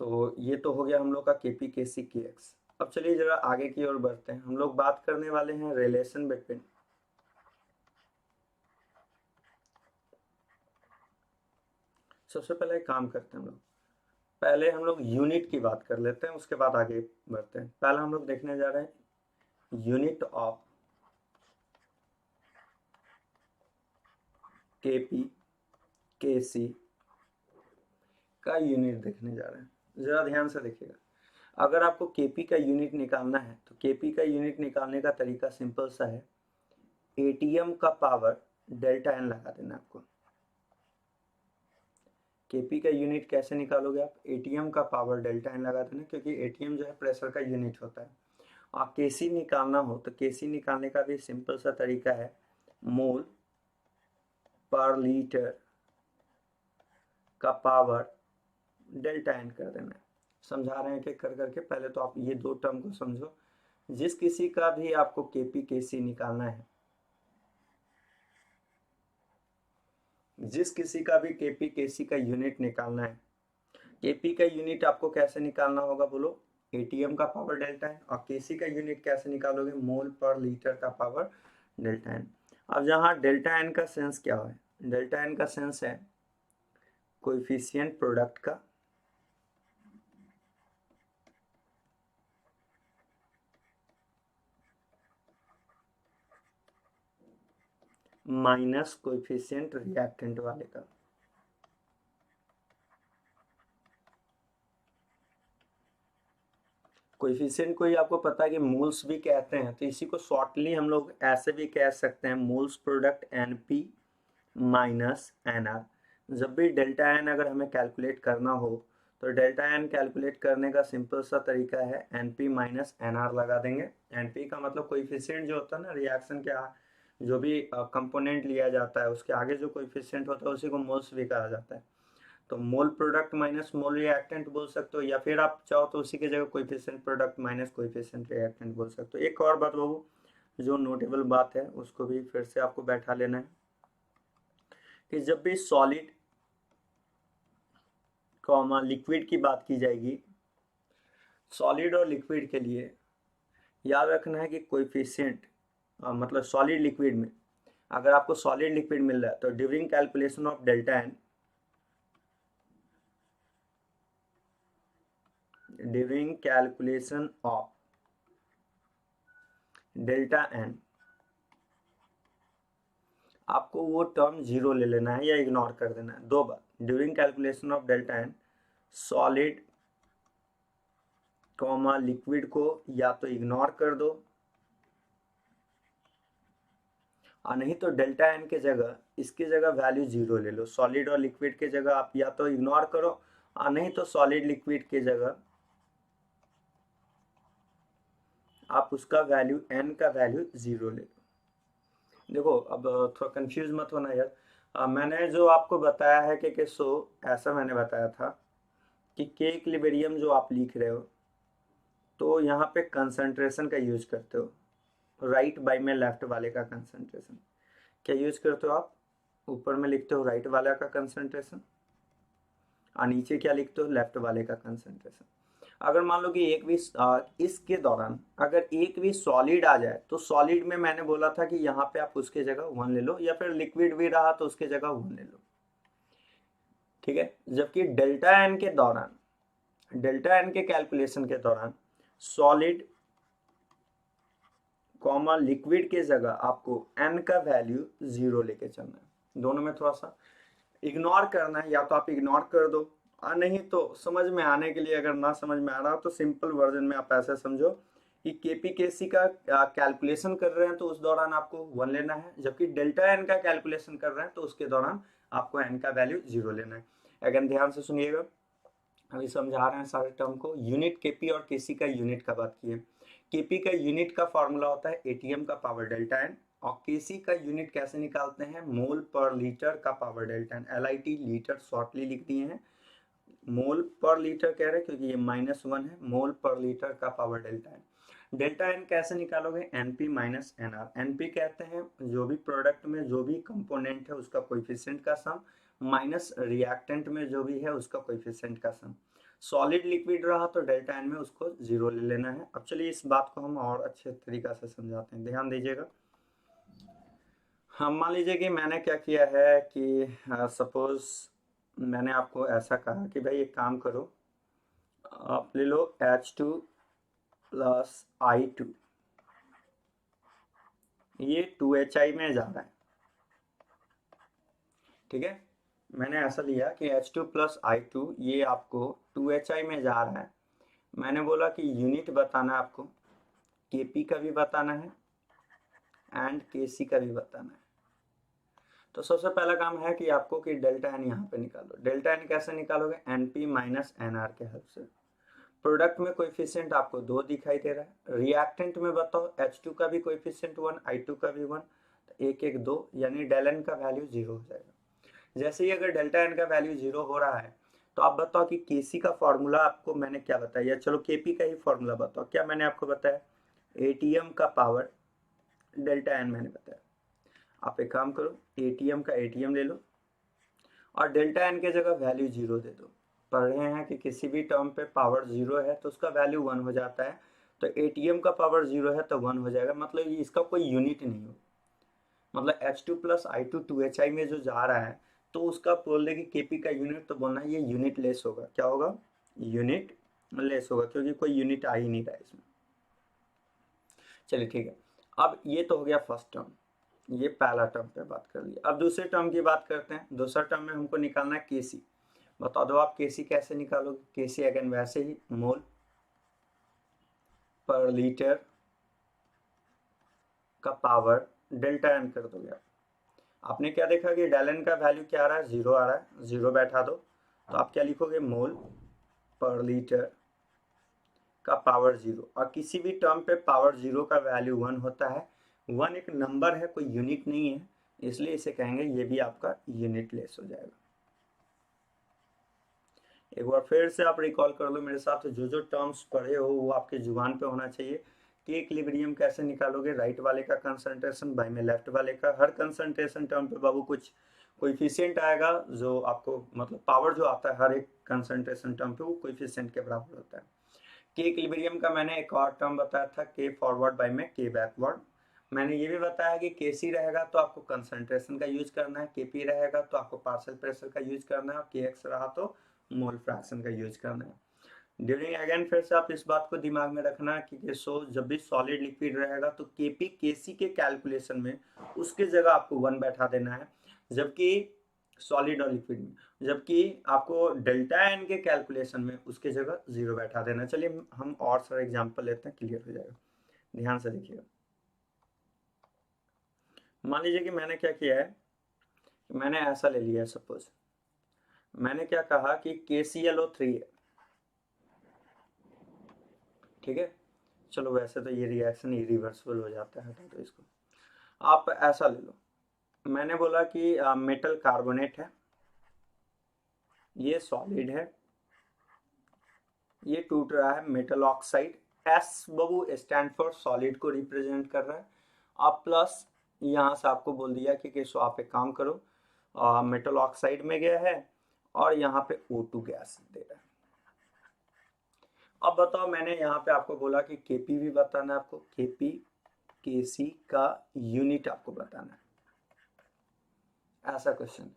तो ये तो हो गया हम लोग का केपी, केसी, के एक्स। अब चलिए जरा आगे की ओर बढ़ते हैं, हम लोग बात करने वाले हैं रिलेशन बिटवीन, सबसे पहले एक काम करते हैं हम लोग, पहले हम लोग यूनिट की बात कर लेते हैं, उसके बाद आगे बढ़ते हैं। पहला हम लोग देखने जा रहे हैं यूनिट ऑफ केपी, केसी का यूनिट देखने जा रहे हैं। जरा ध्यान से देखिएगा, अगर आपको केपी का यूनिट निकालना है तो केपी का यूनिट निकालने का तरीका सिंपल सा है, एटीएम का पावर डेल्टा एन लगा देना आपको। केपी का यूनिट कैसे निकालोगे आप, एटीएम का पावर डेल्टा एन लगा देना, क्योंकि एटीएम जो है प्रेशर का यूनिट होता है। और केसी निकालना हो तो केसी निकालने का भी सिंपल सा तरीका है, मोल पर लीटर का पावर डेल्टा एन कर देना है। समझा रहे हैं कि कर करके, पहले तो आप ये दो टर्म को समझो। जिस किसी का भी आपको केपी केसी निकालना है, जिस किसी का भी केपी केसी का यूनिट निकालना है, केपी का यूनिट आपको कैसे निकालना होगा बोलो, एटीएम का पावर डेल्टा एन, और केसी का यूनिट कैसे निकालोगे, मोल पर लीटर का पावर डेल्टा एन। अब जहाँ डेल्टा एन का सेंस क्या है, डेल्टा एन का सेंस है कोएफिशिएंट प्रोडक्ट का माइनस कोएफिशिएंट रिएक्टेंट वाले का। कोएफिशिएंट को ही आपको पता है कि मोल्स भी कहते हैं, तो इसी को शॉर्टली हम लोग ऐसे भी कह सकते हैं, moles product NP minus NR. जब भी डेल्टा एन अगर हमें कैलकुलेट करना हो तो डेल्टा एन कैलकुलेट करने का सिंपल सा तरीका है, एनपी माइनस एनआर लगा देंगे। एनपी का मतलब कोएफिशिएंट जो होता है ना रिएक्शन के, जो भी कंपोनेंट लिया जाता है उसके आगे जो कोएफिशिएंट होता है उसी को मोल्स भी कहा जाता है। तो मोल प्रोडक्ट माइनस मोल रिएक्टेंट बोल सकते हो, या फिर आप चाहो तो उसी की जगह coefficient product minus coefficient reactant बोल सकते हो। एक और बात बाबू, जो नोटेबल बात है उसको भी फिर से आपको बैठा लेना है कि जब भी सॉलिड कॉमा लिक्विड की बात की जाएगी, सॉलिड और लिक्विड के लिए याद रखना है कि कोएफिशिएंट, मतलब सॉलिड लिक्विड में अगर आपको सॉलिड लिक्विड मिल रहा है तो during calculation of delta n, during calculation of delta n आपको वो टर्म जीरो ले लेना है या इग्नोर कर देना है। दो बार, during calculation of delta n solid comma liquid को या तो इग्नोर कर दो, और नहीं तो डेल्टा एन के जगह इसकी जगह वैल्यू जीरो ले लो। सॉलिड और लिक्विड के जगह आप या तो इग्नोर करो, और नहीं तो सॉलिड लिक्विड के जगह आप उसका वैल्यू एन का वैल्यू जीरो ले लो। देखो अब थोड़ा कंफ्यूज मत होना यार, मैंने जो आपको बताया है कि सो ऐसा मैंने बताया था कि के इक्विलिब्रियम जो आप लिख रहे हो तो यहाँ पे कंसंट्रेशन का यूज करते हो, राइट बाय में लेफ्ट वाले का कंसंट्रेशन क्या यूज करते हो आप, ऊपर में लिखते हो राइट वाला का कंसंट्रेशन और नीचे क्या लिखते हो, लेफ्ट वाले का कंसंट्रेशन। अगर मान लो कि एक भी इसके दौरान अगर एक भी सॉलिड आ जाए तो सॉलिड में मैंने बोला था कि यहाँ पे आप उसके जगह 1 ले लो, या फिर लिक्विड भी रहा तो उसके जगह 1 ले लो, ठीक है। जबकि डेल्टा एन के दौरान डेल्टा एन के कैलकुलेशन के दौरान सॉलिड कॉमा लिक्विड के जगह आपको एन का वैल्यू 0 लेके चलना है। दोनों में थोड़ा सा इग्नोर करना है, या तो आप इग्नोर कर दो और नहीं तो समझ में आने के लिए, अगर ना समझ में आ रहा हो तो सिंपल वर्जन में आप ऐसे समझो कि केपी केसी का कैलकुलेशन कर रहे हैं तो उस दौरान आपको 1 लेना है, जबकि डेल्टा एन का कैलकुलेशन कर रहे हैं तो उसके दौरान आपको एन का वैल्यू 0 लेना है। अगर ध्यान से सुनिएगा, अभी समझा रहे हैं सारे टर्म को। यूनिट केपी और केसी का यूनिट का बात किए। केपी का यूनिट का फॉर्मूला होता है एटीएम का पावर डेल्टा एन, और केसी का यूनिट कैसे निकालते हैं, मोल पर लीटर का power delta n. LIT litre shortly लिख दिए हैं, मोल पर लीटर कह रहे हैं क्योंकि ये -1 है, मोल पर लीटर का power delta n. Delta n कैसे निकालोगे, एनपी माइनस एनआर। एनपी कहते हैं जो भी प्रोडक्ट में जो भी कंपोनेंट है उसका कोएफिशिएंट का सम, माइनस रिएक्टेंट में जो भी है उसका कोएफिशिएंट का सम। सॉलिड लिक्विड रहा तो डेल्टा एन में उसको 0 ले लेना है। अब चलिए इस बात को हम और अच्छे तरीका से समझाते हैं, ध्यान दीजिएगा। हम मान लीजिए कि मैंने क्या किया है कि सपोज मैंने आपको ऐसा कहा कि भाई एक काम करो, आप ले लो H2 प्लस I2, ये 2HI में जा रहा है, ठीक है। मैंने ऐसा लिया कि H2 प्लस I2 ये आपको 2HI में जा रहा है। मैंने बोला कि यूनिट बताना है आपको, Kp का भी बताना है एंड Kc का भी बताना है। तो सबसे पहला काम है कि आपको कि डेल्टा एन यहाँ पे निकालो। डेल्टा एन कैसे निकालोगे, एनपी माइनस एनआर के हेल्प से। प्रोडक्ट में कोएफिशिएंट आपको 2 दिखाई दे रहा है, रिएक्टेंट में बताओ H2 का भी कोएफिशिएंट 1, I2 का भी 1, तो 1 1 2, यानी डेल एन का वैल्यू 0 हो जाएगा। जैसे ही अगर डेल्टा एन का वैल्यू 0 हो रहा है तो आप बताओ कि केसी का फॉर्मूला आपको मैंने क्या बताया, चलो केपी का ही फॉर्मूला बताओ। क्या मैंने आपको बताया, एटीएम का पावर डेल्टा एन मैंने बताया। आप एक काम करो, एटीएम का एटीएम ले लो और डेल्टा एन के जगह वैल्यू 0 दे दो। पढ़ रहे हैं कि किसी भी टर्म पे पावर 0 है तो उसका वैल्यू 1 हो जाता है, तो एटीएम का पावर 0 है तो 1 हो जाएगा, मतलब ये इसका कोई यूनिट नहीं हो। मतलब H2 प्लस I2 2HI में जो जा रहा है तो उसका बोल दे कि केपी का यूनिट, तो बोलना है ये यूनिट लेस होगा। क्या होगा, यूनिट लेस होगा, क्योंकि कोई यूनिट आ ही नहीं रहा है इसमें। चलिए ठीक है, अब ये तो हो गया फर्स्ट टर्म, ये पहला टर्म पे बात कर लिया। अब दूसरे टर्म की बात करते हैं। दूसरा टर्म में हमको निकालना है केसी। बता दो आप केसी कैसे निकालोगे। केसी अगेन वैसे ही मोल पर लीटर का पावर डेल्टा एन कर दोगे। आपने क्या देखा कि डेल एन का वैल्यू क्या आ रहा है, 0 आ रहा है, 0 बैठा दो, तो आप क्या लिखोगे, मोल पर लीटर का पावर 0। और किसी भी टर्म पे पावर 0 का वैल्यू 1 होता है। 1 एक नंबर है, कोई यूनिट नहीं है, इसलिए इसे कहेंगे ये भी आपका यूनिट लेस हो जाएगा। एक बार फिर से आप रिकॉल कर लो मेरे साथ, जो जो टर्म्स पढ़े हो वो आपके जुबान पे होना चाहिए। कि इक्विलिब्रियम कैसे निकालोगे, राइट वाले का कंसंट्रेशन बाई में लेफ्ट वाले का। हर कंसंट्रेशन टर्म पे बाबू कुछ कोएफिशिएंट आएगा, जो आपको मतलब पावर जो आता है हर एक कंसंट्रेशन टर्म पे वो कोएफिशिएंट के बराबर होता है। के इक्विलिब्रियम का मैंने एक और टर्म बताया था, के फॉरवर्ड बाई में के बैकवर्ड। मैंने ये भी बताया कि केसी रहेगा तो आपको कंसंट्रेशन का यूज करना है, केपी रहेगा तो आपको पार्शियल प्रेशर का यूज करना है, और के एक्स रहा तो मोल फ्रैक्शन का यूज करना है। ड्यूरिंग अगेन फिर से आप इस बात को दिमाग में रखना कि जब भी सॉलिड लिक्विड रहेगा तो केपी केसी के कैलकुलेशन में उसके जगह आपको 1 बैठा देना है, जबकि सॉलिड और लिक्विड में, जबकि आपको डेल्टा एन के कैलकुलेशन में उसके जगह 0 बैठा देना। चलिए हम और सारे एग्जांपल लेते हैं, क्लियर हो जाएगा, ध्यान से देखिएगा। मान लीजिए कि मैंने क्या किया है, मैंने ऐसा ले लिया है, सपोज मैंने क्या कहा कि KClO3 है, ठीक है। चलो वैसे तो ये रिएक्शन इरिवर्सिबल हो जाता है, तो इसको आप ऐसा ले लो। मैंने बोला कि मेटल कार्बोनेट है, ये सॉलिड है, ये टूट रहा है, मेटल ऑक्साइड। एस बबू स्टैंड फॉर सॉलिड को रिप्रेजेंट कर रहा है। अब प्लस यहाँ से आपको बोल दिया कि सो आप एक काम करो, मेटल ऑक्साइड में गया है और यहाँ पे O2 गैस दे रहा है। अब बताओ, मैंने यहाँ पे आपको बोला कि केपी भी बताना है आपको, केपी केसी का यूनिट आपको बताना है, ऐसा क्वेश्चन।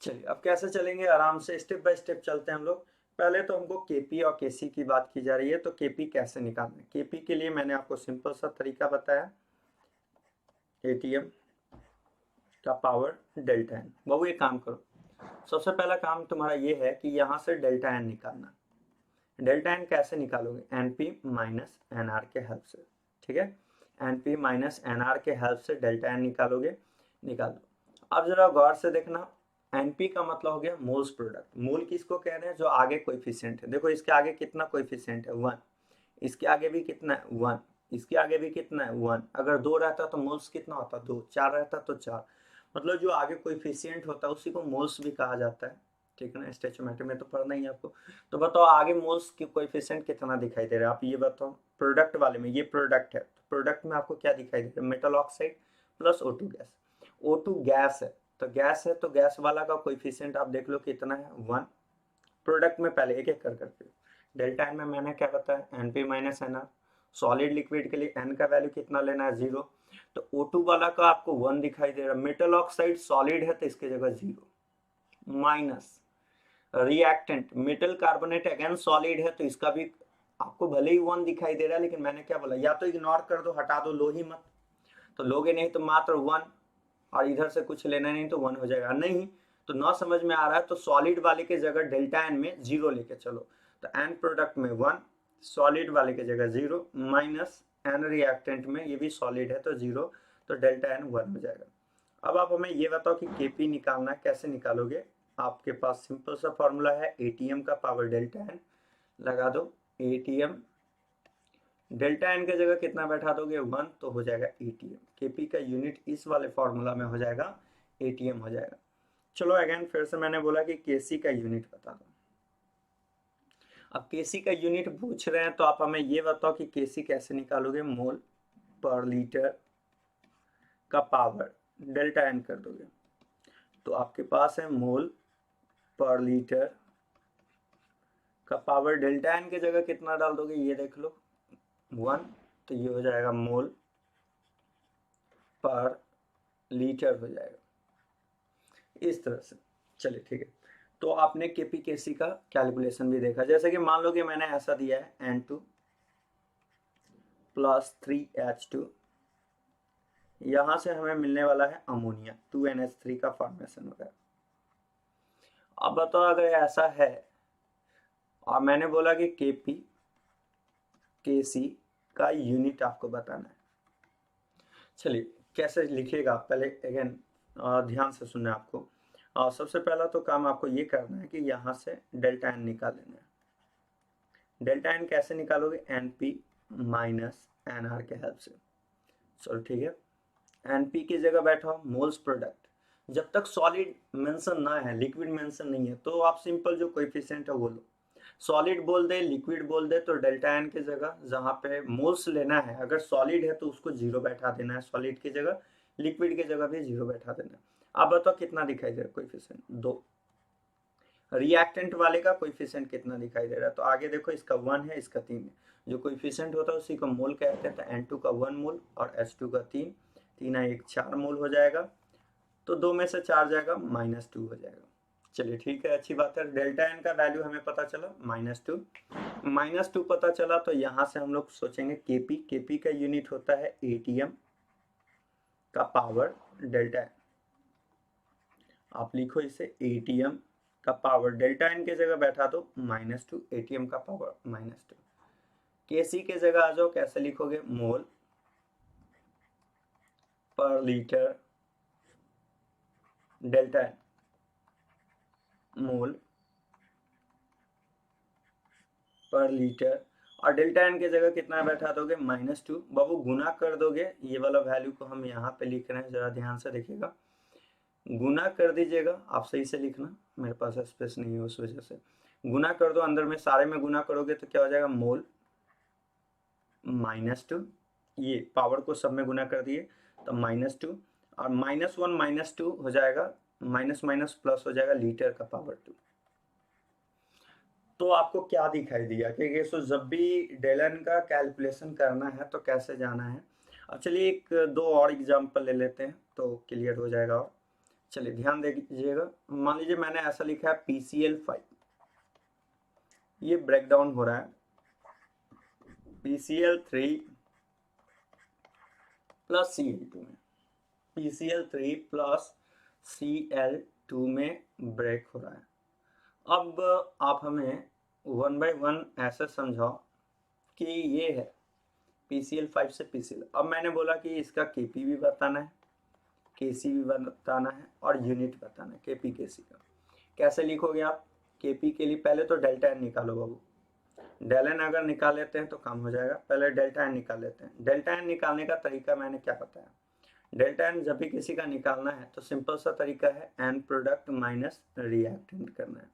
चलिए अब कैसे चलेंगे, आराम से स्टेप बाय स्टेप चलते हैं हम लोग। पहले तो हमको केपी और केसी की बात की जा रही है, तो केपी कैसे निकालना है। केपी के लिए मैंने आपको सिंपल सा तरीका बताया, एटीएम का पावर डेल्टा एन। बाबू एक काम करो, सबसे पहला काम तुम्हारा ये है कि यहाँ से डेल्टा एन निकालना। डेल्टा एन कैसे निकालोगे, एनपी माइनस एनआर के हेल्प से, ठीक है। एनपी माइनस एनआर के हेल्प से डेल्टा एन निकालोगे, निकाल दो। अब जरा गौर से देखना, एनपी का मतलब हो गया मोल्स प्रोडक्ट। मोल किसको कह रहे हैं, जो आगे कोएफिशिएंट है। देखो इसके आगे कितना कोएफिशिएंट है, 1। इसके आगे भी कितना है, 1। इसके आगे भी कितना है, 1। अगर 2 रहता तो मोल्स कितना होता, 2। 4 रहता तो 4। मतलब जो आगे कोएफिशिएंट होता है उसी को मोल्स भी कहा जाता है, ठीक है ना। स्टोइचोमेट्री में तो पढ़ना ही है आपको। तो बताओ आगे मोल्स की कोएफिशिएंट कितना दिखाई दे रहा है, आप ये बताओ। प्रोडक्ट वाले में, ये प्रोडक्ट है, तो प्रोडक्ट में आपको क्या दिखाई दे रहा है, metal oxide plus O2 gas. O2 gas है, तो गैस है तो गैस वाला का कोएफिशिएंट आप देख लो कितना है, 1। प्रोडक्ट में पहले एक एक कर करके, डेल्टा एन में मैंने क्या बताया, NP minus NR. Solid liquid के लिए एन का वैल्यू कितना लेना है, 0। तो O2 वाला का आपको 1 दिखाई दे रहा है। मेटल ऑक्साइड सॉलिड है तो इसकी जगह 0 minus reactant metal carbonate again solid है तो इसका भी आपको भले ही 1 दिखाई दे रहा है, लेकिन मैंने क्या बोला, या तो इग्नोर कर दो, हटा दो, लो ही मत। तो लोगे नहीं तो मात्र 1, और इधर से कुछ लेना नहीं तो 1 हो जाएगा। नहीं तो ना समझ में आ रहा है तो सॉलिड वाले के जगह डेल्टा एन में 0 लेके चलो। तो एन प्रोडक्ट में 1, सॉलिड वाले के जगह 0 माइनस एन रिएक्टेंट में ये भी सॉलिड है तो 0, तो डेल्टा एन 1 हो जाएगा। अब आप हमें ये बताओ कि केपी निकालना है, कैसे निकालोगे। आपके पास सिंपल सा फॉर्मूला है, एटीएम का पावर डेल्टा एन। लगा दो, एटीएम डेल्टा एन के जगह कितना बैठा दोगे, 1, तो हो जाएगा एटीएम। केपी का यूनिट इस वाले फॉर्मूला में हो जाएगा एटीएम हो जाएगा। चलो अगेन फिर से मैंने बोला कि केसी का यूनिट बता दो। अब केसी का यूनिट पूछ रहे हैं तो आप हमें ये बताओ कि केसी कैसे निकालोगे, मोल पर लीटर का पावर डेल्टा एन कर दोगे। तो आपके पास है मोल पर लीटर का पावर डेल्टा एन की जगह कितना डाल दोगे, ये देख लो 1, तो ये हो जाएगा मोल पर लीटर हो जाएगा इस तरह से। चलिए ठीक है, तो आपने केपी केसी का कैलकुलेशन भी देखा। जैसे कि मान लो कि मैंने ऐसा दिया है N2 प्लस 3H2, यहां से हमें मिलने वाला है अमोनिया, 2NH3 का फॉर्मेशन हो गया। अब बताओ अगर ऐसा है और मैंने बोला कि केपी केसी का यूनिट आपको बताना है। चलिए कैसे लिखिएगा आप, पहले अगेन ध्यान से सुनना है आपको। सबसे पहला तो काम आपको ये करना है कि यहाँ से डेल्टा एन निकाल लेना है। डेल्टा एन कैसे निकालोगे, एनपी माइनस एनआर के हेल्प से। चलो ठीक है, एनपी की जगह बैठा मोल्स प्रोडक्ट। जब तक सॉलिड मेंशन ना है, लिक्विड मेंशन नहीं है, तो आप सिंपल जो कोएफिशिएंट है वो लो। सॉलिड बोल दे, लिक्विड बोल दे, तो डेल्टा एन की जगह जहाँ पे मोल्स लेना है, अगर सॉलिड है तो उसको 0 बैठा देना है सॉलिड की जगह, लिक्विड की जगह भी 0 बैठा देना है। अब बताओ कितना दिखाई दे रहा है कोएफिशिएंट, 2। रिएक्टेंट वाले का कोएफिशिएंट कितना दिखाई दे रहा है, तो आगे देखो इसका 1 है, इसका 3 है। जो कोएफिशिएंट होता है उसी को मोल कहते हैं। तो N2 का 1 मोल और H2 का 3, 3 1 4 मोल हो जाएगा। तो 2 में से 4 जाएगा, -2 हो जाएगा। चलिए ठीक है, अच्छी बात है। डेल्टा एन का वैल्यू हमें पता चला -2, -2 पता चला। तो यहाँ से हम लोग सोचेंगे केपी, केपी का यूनिट होता है एटीएम का पावर डेल्टा एन। आप लिखो इसे, एटीएम का पावर डेल्टा एन के जगह बैठा दो -2, एटीएम का पावर -2। केसी के जगह आ जाओ, कैसे लिखोगे, मोल पर लीटर डेल्टा एन, मोल पर लीटर, और डेल्टा एन की जगह कितना बैठा दोगे, -2। बाबू गुना कर दोगे, ये वाला वैल्यू को हम यहाँ पे लिख रहे हैं, जरा ध्यान से देखिएगा। गुना कर दीजिएगा, आप सही से लिखना, मेरे पास स्पेस नहीं है उस वजह से। गुना कर दो, अंदर में सारे में गुना करोगे तो क्या हो जाएगा, मोल -2, ये पावर को सब में गुना कर दिए तो -2, और -1 -2 हो जाएगा, माइनस माइनस प्लस हो जाएगा, लीटर का पावर 2। तो आपको क्या दिखाई दिया कि सो जब भी डेलन का कैलकुलेशन करना है तो कैसे जाना है। अब चलिए एक दो और एग्जांपल ले लेते हैं तो क्लियर हो जाएगा। और चलिए ध्यान दीजिएगा, मान लीजिए मैंने ऐसा लिखा है PCl5, ये ब्रेक डाउन हो रहा है PCl3 प्लस Cl2 में, PCl3 प्लस Cl2 में ब्रेक हो रहा है। अब आप हमें 1 बाय 1 ऐसे समझाओ कि ये है PCl5 से PCl। अब मैंने बोला कि इसका Kp भी बताना है, Kc भी बताना है और यूनिट बताना है Kp Kc का। कैसे लिखोगे आप? Kp के लिए पहले तो डेल्टा एन निकालो बाबू। डेल एन अगर निकाल लेते हैं तो कम हो जाएगा, पहले डेल्टा एन निकाल लेते हैं। डेल्टा एन निकालने का तरीका मैंने क्या बताया? डेल्टा एन जब भी किसी का निकालना है तो सिंपल सा तरीका है एन प्रोडक्ट माइनस रिएक्टेंट करना है।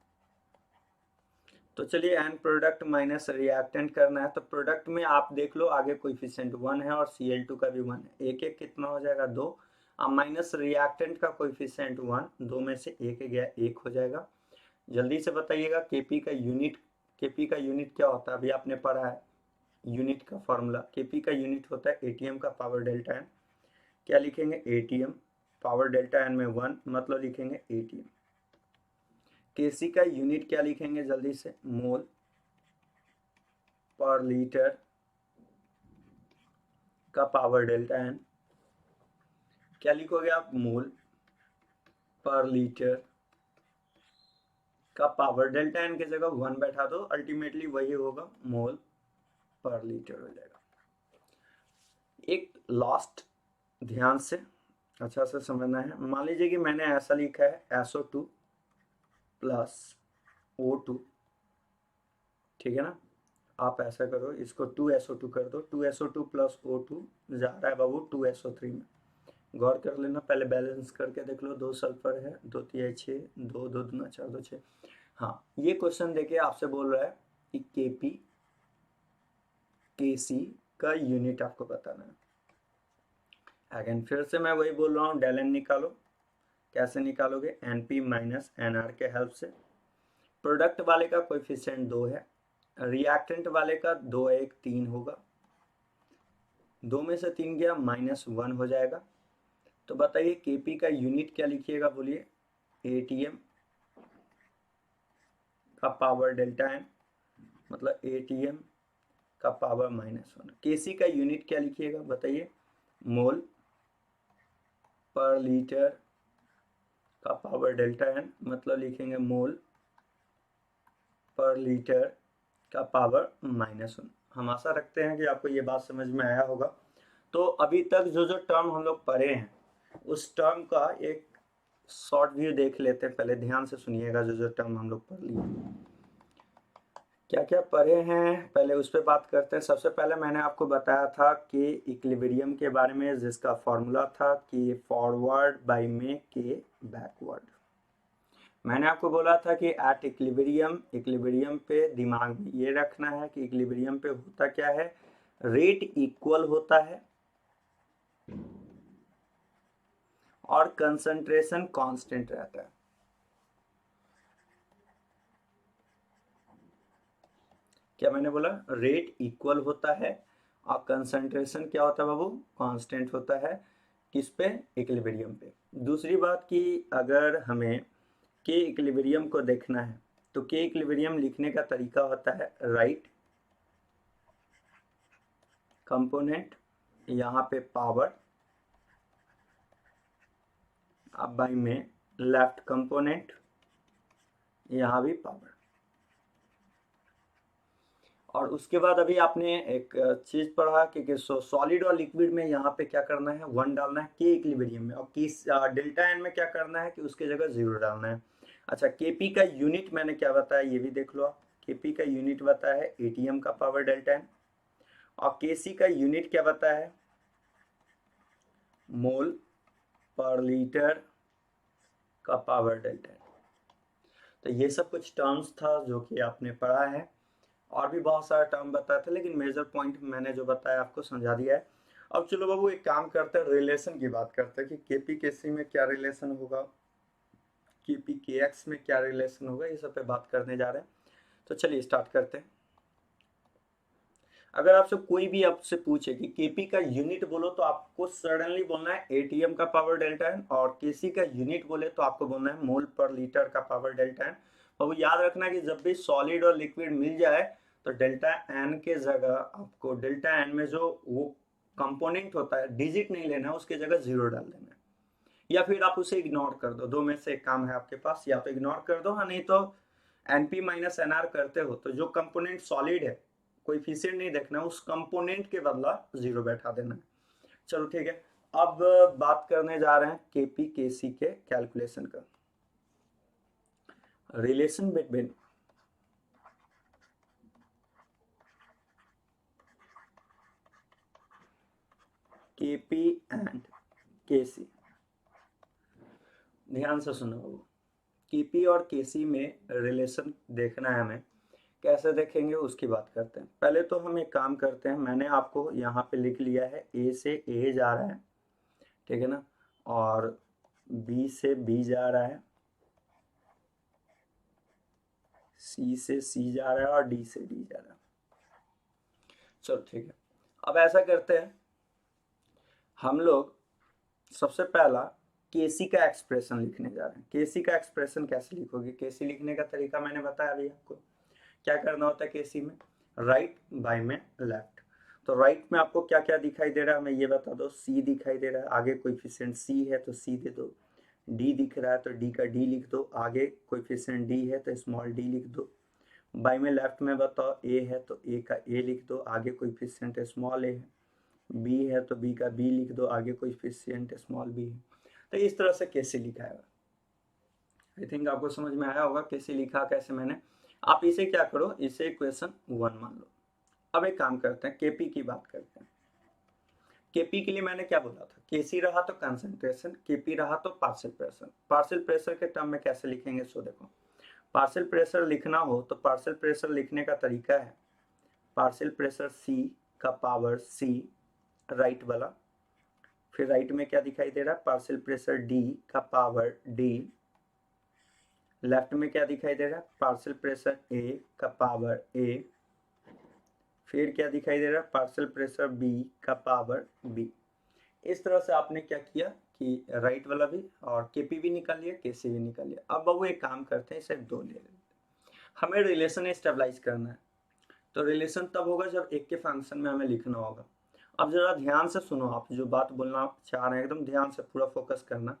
तो चलिए एन प्रोडक्ट माइनस रिएक्टेंट करना है, तो प्रोडक्ट में आप देख लो आगे कोएफिशिएंट 1 है और Cl2 का भी 1 है, एक एक कितना हो जाएगा 2। अब माइनस रिएक्टेंट का कोएफिशिएंट 1, 2 में से एक गया 1 हो जाएगा। जल्दी से बताइएगा Kp का यूनिट, Kp का यूनिट क्या होता है? अभी आपने पढ़ा है यूनिट का फॉर्मूला। Kp का यूनिट होता है एटीएम का पावर डेल्टा एन। क्या लिखेंगे? एटीएम पावर डेल्टा एन में 1, मतलब लिखेंगे एटीएम। Kc का यूनिट क्या लिखेंगे जल्दी से? मोल पर लीटर का पावर डेल्टा एन। क्या लिखोगे आप? मोल पर लीटर का पावर डेल्टा एन की जगह 1 बैठा दो, अल्टीमेटली वही होगा, मोल पर लीटर हो जाएगा। एक लास्ट ध्यान से अच्छा से समझना है। मान लीजिए कि मैंने ऐसा लिखा है SO2 प्लस O2, ठीक है ना? आप ऐसा करो, इसको 2SO2 कर दो, 2SO2 प्लस O2 जा रहा है बाबू 2SO3 में। गौर कर लेना, पहले बैलेंस करके देख लो। 2 सल्फर है, 2 तिया 6, 2 2 दूना 4 2 6। हाँ, ये क्वेश्चन देखिए आपसे बोल रहा है कि Kp Kc का यूनिट आपको बताना है। अगेन फिर से मैं वही बोल रहा हूँ, डेल एन निकालो। कैसे निकालोगे? Np माइनस Nr के हेल्प से। प्रोडक्ट वाले का कोएफिशिएंट 2 है, रिएक्टेंट वाले का 2 1 3 होगा, 2 में से 3 गया -1 हो जाएगा। तो बताइए Kp का यूनिट क्या लिखिएगा? बोलिए। एटीएम का पावर डेल्टा एन, मतलब एटीएम का पावर -1। Kc का यूनिट क्या लिखिएगा बताइए? मोल पर लीटर का पावर डेल्टा एन, मतलब लिखेंगे मोल पर लीटर का पावर -1। हम आशा रखते हैं कि आपको ये बात समझ में आया होगा। तो अभी तक जो जो टर्म हम लोग पढ़े हैं उस टर्म का एक शॉर्ट व्यू देख लेते हैं। पहले ध्यान से सुनिएगा, जो जो टर्म हम लोग पढ़ लिए, क्या क्या पढ़े हैं, पहले उस पर बात करते हैं। सबसे पहले मैंने आपको बताया था कि इक्विलिब्रियम के बारे में, जिसका फॉर्मूला था कि फॉरवर्ड बाय में के बैकवर्ड। मैंने आपको बोला था कि एट इक्विलिब्रियम पे दिमाग में ये रखना है कि इक्विलिब्रियम पे होता क्या है, रेट इक्वल होता है और कंसंट्रेशन कांस्टेंट रहता है। क्या मैंने बोला? रेट इक्वल होता है और कंसंट्रेशन क्या होता है बाबू? कांस्टेंट होता है। किस पे? इक्विलिब्रियम पे। दूसरी बात कि अगर हमें के इक्विलिब्रियम को देखना है तो के इक्विलिब्रियम लिखने का तरीका होता है राइट कंपोनेंट, यहाँ पे पावर, अब बाई में लेफ्ट कंपोनेंट, यहाँ भी पावर। और उसके बाद अभी आपने एक चीज पढ़ा कि सॉलिड और लिक्विड में यहाँ पे क्या करना है? 1 डालना है के इक्विलिब्रियम में, और किस डेल्टा एन में क्या करना है कि उसके जगह 0 डालना है। अच्छा, Kp का यूनिट मैंने क्या बताया ये भी देख लो आप। Kp का यूनिट बताया है एटीएम का पावर डेल्टा एन, और Kc का यूनिट क्या बताया है? मोल पर लीटर का पावर डेल्टा एन। तो ये सब कुछ टर्म्स था जो कि आपने पढ़ा है, और भी बहुत सारा टर्म बताया था, लेकिन मेजर पॉइंट मैंने जो बताया आपको समझा दिया है। अब चलो बाबू एक काम करते हैं, रिलेशन की बात करते हैं कि Kp Kc में क्या रिलेशन होगा, Kp Kx में क्या रिलेशन होगा, ये सब पे बात करने जा रहे हैं। तो चलिए स्टार्ट करते हैं। अगर आपसे कोई भी आपसे पूछे कि Kp का यूनिट बोलो तो आपको सडनली बोलना है एटीएम का पावर डेल्टा एन, और Kc का यूनिट बोले तो आपको बोलना है मोल पर लीटर का पावर डेल्टा एन। और वो याद रखना कि जब भी सॉलिड और लिक्विड मिल जाए तो डेल्टा एन के जगह आपको डेल्टा एन में जो वो कंपोनेंट होता है डिजिट नहीं लेना, उसके जगह 0 डाल देना है, या फिर आप उसे इग्नोर कर दो। दो में से एक काम है आपके पास, या तो इग्नोर कर दो, हाँ नहीं तो एनपी माइनस एनआर करते हो तो जो कंपोनेंट सॉलिड है कोएफिशिएंट नहीं देखना, उस कंपोनेंट के बदला 0 बैठा देना है। चलो ठीक है, अब बात करने जा रहे हैं केपी केसी के कैलकुलेशन का। रिलेशन बिटवीन केपी एंड केसी, ध्यान से सुनो। केपी और केसी में रिलेशन देखना है हमें, कैसे देखेंगे उसकी बात करते हैं। पहले तो हम एक काम करते हैं, मैंने आपको यहाँ पे लिख लिया है ए से ए जा रहा है, ठीक है ना, और बी से बी जा रहा है, सी से सी जा रहा है और डी से डी जा रहा है। चलो ठीक है, अब ऐसा करते हैं हम लोग, सबसे पहला केसी का एक्सप्रेशन लिखने जा रहे हैं। केसी का एक्सप्रेशन कैसे लिखोगे, केसी लिखने का तरीका मैंने बताया अभी आपको। क्या करना होता है केसी में, राइट बाय में लेफ्ट। तो राइट में आपको क्या क्या दिखाई दे रहा है हमें ये बता दो। सी दिखाई दे रहा है, आगे कोएफिशिएंट सी है तो सी दे दो। डी दिख रहा है तो डी का डी लिख दो, आगे कोएफिशिएंट डी है तो स्मॉल डी लिख दो। बाय में लेफ्ट में बताओ ए है तो ए का ए लिख दो, आगे कोएफिशिएंट स्मॉल ए है। बी है तो बी का बी लिख दो, आगे कोएफिशिएंट स्मॉल बी है। तो इस तरह से कैसे लिखा है, आई थिंक आपको समझ में आया होगा कैसे लिखा कैसे मैंने। आप इसे क्या करो, इसे इक्वेशन 1 मान लो। अब एक काम करते हैं, केपी की बात करते हैं। केपी के लिए मैंने क्या बोला था, केसी रहा तो कंसंट्रेशन, केपी रहा तो पार्शियल प्रेशर। पार्शियल प्रेशर के टर्म में कैसे लिखेंगे, सो देखो, पार्शियल प्रेशर लिखना हो तो पार्शियल प्रेशर लिखने का तरीका है पार्शियल प्रेशर सी का पावर सी, राइट वाला। फिर राइट में क्या दिखाई दे रहा है, पार्शियल प्रेशर डी का पावर डी। लेफ्ट में क्या दिखाई दे रहा है, पार्शियल प्रेशर ए का पावर ए। फिर क्या दिखाई दे रहा है, पार्शियल प्रेशर बी का पावर बी। इस तरह से आपने क्या किया कि राइट वाला भी और केपी भी निकाल लिया, केसी भी निकाल लिया। अब वो एक काम करते हैं, इसे 2 ले लेते हैं। हमें रिलेशन स्टेबलाइज करना है, तो रिलेशन तब होगा जब एक के फंक्शन में हमें लिखना होगा। अब जरा ध्यान से सुनो, आप जो बात बोलना चाह रहे हैं एकदम ध्यान से पूरा फोकस करना।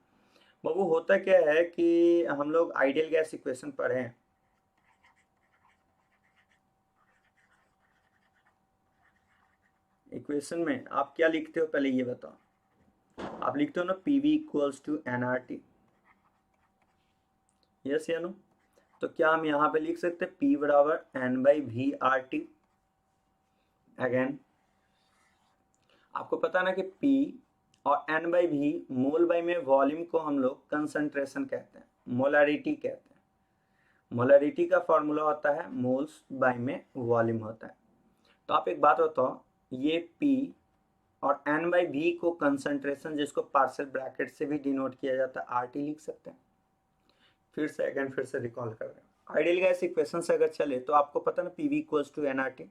वो होता क्या है कि हम लोग आइडियल गैस इक्वेशन पढ़े हैं, इक्वेशन में आप क्या लिखते हो पहले ये बताओ। आप लिखते हो ना PV equals to NRT, yes या नो। तो क्या हम यहाँ पे लिख सकते हैं P बराबर N/V/RT। अगेन आपको पता है ना कि P और N/V, मोल बाई में वॉल्यूम को हम लोग कंसंट्रेशन कहते हैं, मोलारिटी कहते हैं। मोलारिटी का फॉर्मूला होता है मोल्स बाई में वॉल्यूम होता है। तो आप एक बात बताओ, ये P और N/V को कंसंट्रेशन, जिसको पार्शियल ब्रैकेट से भी डिनोट किया जाता है, RT लिख सकते हैं। फिर से रिकॉल कर रहे हैं, आइडियल गैस इक्वेशन से अगर चले तो आपको पता ना PV इक्वल्स टू NRT।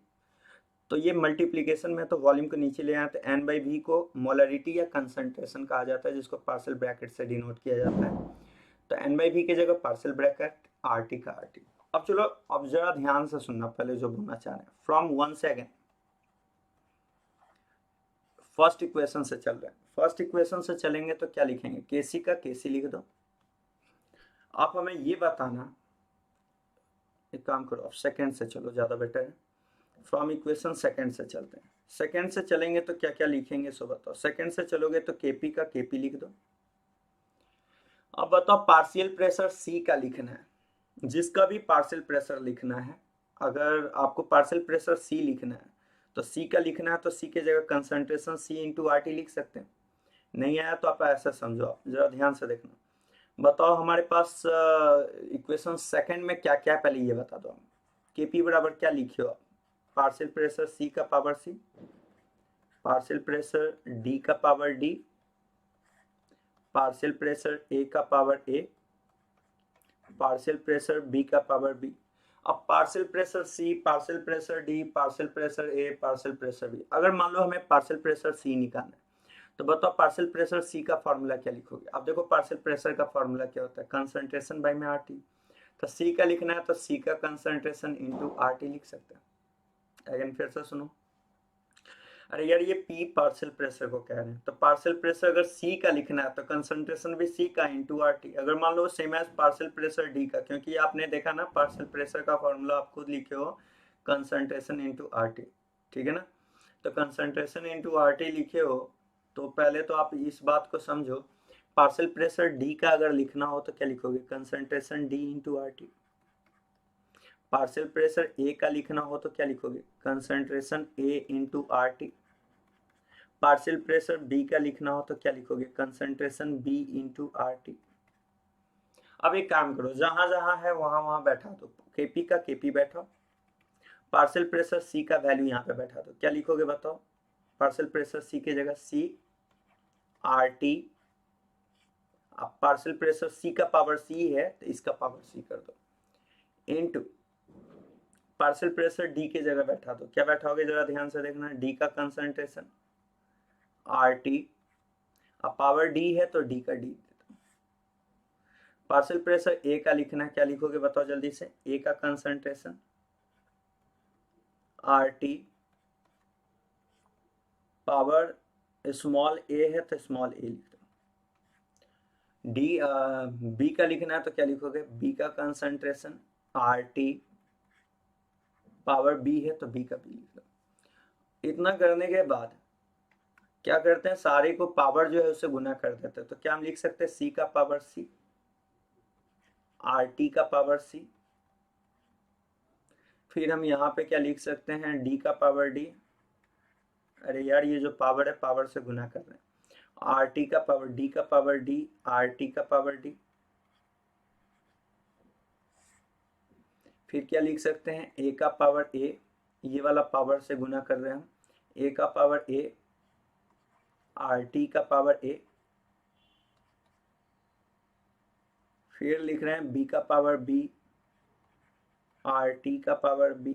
तो ये मल्टीप्लीकेशन में तो वॉल्यूम को नीचे ले आते, N/V को मोलरिटी या कंसंट्रेशन कहा जाता है, जिसको पार्शियल ब्रैकेट से डिनोट किया जाता है। तो N/V की जगह पार्शियल ब्रैकेट RT का RT। अब चलो, अब जरा ध्यान से सुनना पहले जो बोलना चाह रहे हैं। फ्रॉम 1 सेकेंड फर्स्ट इक्वेशन से चल रहे हैं, फर्स्ट इक्वेशन से चलेंगे तो क्या लिखेंगे, केसी का केसी लिख दो। आप हमें ये बताना, एक काम करो, आप सेकेंड से चलो, ज़्यादा बेटर है। फ्रॉम इक्वेशन सेकेंड से चलते हैं। सेकेंड से चलेंगे तो क्या क्या लिखेंगे सो बताओ। सेकेंड से चलोगे तो केपी का केपी लिख दो। अब बताओ पार्शियल प्रेशर सी का लिखना है, जिसका भी पार्शियल प्रेशर लिखना है, अगर आपको पार्शियल प्रेशर सी लिखना है तो सी का लिखना है, तो सी के जगह कंसंट्रेशन सी इंटू RT लिख सकते हैं। नहीं आया तो आप ऐसा समझो, आप जरा ध्यान से देखना। बताओ हमारे पास इक्वेशन सेकंड में क्या क्या है, पहले ये बता दो हम। केपी बराबर क्या लिखे हो आप, पार्शियल प्रेशर सी का power c, partial pressure d का power d, partial pressure a का power a, partial pressure b का पावर बी। अब partial pressure c, partial pressure d, partial pressure a, partial pressure b. अगर मान लो हमें partial pressure सी निकालना है तो बताओ पार्शियल प्रेशर सी का फॉर्मूला क्या लिखोगे। अब देखो पार्शियल प्रेशर का फॉर्मूला क्या होता है, कंसंट्रेशन बाय में RT। तो सी का लिखना है तो सी का कंसंट्रेशन इंटू आर टी लिख सकते हैं। अगेन फिर से सुनो, अरे यार ये पी पार्शियल प्रेशर को कह रहे हैं, तो पार्शियल प्रेशर अगर सी का लिखना है तो कंसंट्रेशन भी सी का इंटू आर टी। अगर मान लो same as partial pressure d का, क्योंकि आपने देखा ना पार्शियल प्रेशर का फॉर्मूला आप खुद लिखे हो कंसंट्रेशन इंटू आर टी, ठीक है ना। तो कंसंट्रेशन इंटू आर टी लिखे हो तो पहले तो आप इस बात को समझो, पार्शियल प्रेशर डी का अगर लिखना हो तो क्या लिखोगे, concentration d into r t. Partial pressure a का लिखना हो तो क्या लिखोगे, concentration a into r t. Partial pressure b का लिखना हो तो क्या लिखोगे, concentration b into r t. अब एक काम करो, जहां जहां है वहां वहां बैठा दो, केपी का केपी बैठाओ, पार्शियल प्रेशर सी का वैल्यू यहाँ पे बैठा दो, क्या लिखोगे बताओ, पार्शियल प्रेशर सी की जगह सी आर टी। अब पार्शियल प्रेशर सी का पावर सी है तो इसका पावर सी कर दो, इनटू पार्शियल प्रेशर डी की जगह बैठा दो, क्या बैठाओगे जरा ध्यान से देखना, डी का कंसंट्रेशन आर टी, अब पावर डी है तो डी का डी। पार्शियल प्रेशर ए का लिखना है, क्या लिखोगे बताओ जल्दी से, ए का concentration R T, power small a है तो स्मॉल ए लिख दो। डी बी का लिखना है तो क्या लिखोगे, बी का concentration R T, power B है तो बी का बी लिख दो। इतना करने के बाद क्या करते हैं, सारे को पावर जो है उससे गुना कर देते हैं, तो क्या हम लिख सकते हैं सी का पावर सी, आर टी का पावर सी, फिर हम यहाँ पे क्या लिख सकते हैं, डी का पावर डी। अरे यार ये जो पावर है पावर से गुना कर रहे हैं, आर टी का पावर डी का पावर डी, आर टी का पावर डी। फिर क्या लिख सकते हैं, ए का पावर ए, ये वाला पावर से गुना कर रहे हैं हम, ए का पावर ए, आर टी का पावर ए। फिर लिख रहे हैं बी का पावर बी, आर टी का पावर बी।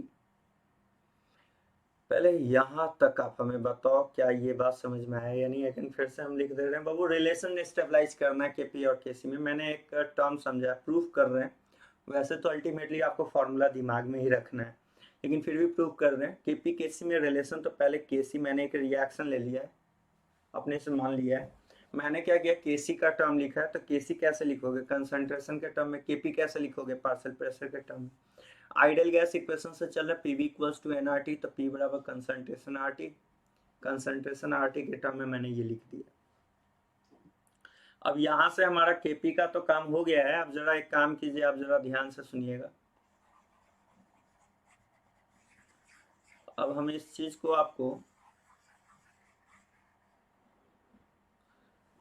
पहले यहां तक आप हमें बताओ क्या ये बात समझ में आया या नहीं। लेकिन फिर से हम लिख दे रहे हैं बाबू, रिलेशन स्टेबलाइज करना है केपी और केसी में। मैंने एक टर्म समझा, प्रूफ कर रहे हैं, वैसे तो अल्टीमेटली आपको फॉर्मूला दिमाग में ही रखना है, लेकिन फिर भी प्रूफ कर रहे हैं केपी केसी में रिलेशन। तो पहले केसी मैंने एक रिएक्शन ले लिया है, अपने से मान लिया है, मैंने क्या किया, केसी का टर्म लिखा है, तो केसी कैसे लिखोगे, कंसंट्रेशन के टर्म में, केपी कैसे लिखोगे, पार्शियल प्रेशर के टर्म में। आइडियल गैस इक्वेशन से चल रहा है, पीवी इक्वल्स टू एनआरटी, तो पी बराबर कंसंट्रेशन आरटी, कंसंट्रेशन आरटी के टर्म में मैंने ये लिख दिया। अब यहां से हमारा केपी का तो काम हो गया है। अब जरा एक काम कीजिए, आप जरा ध्यान से सुनिएगा। अब हम इस चीज को आपको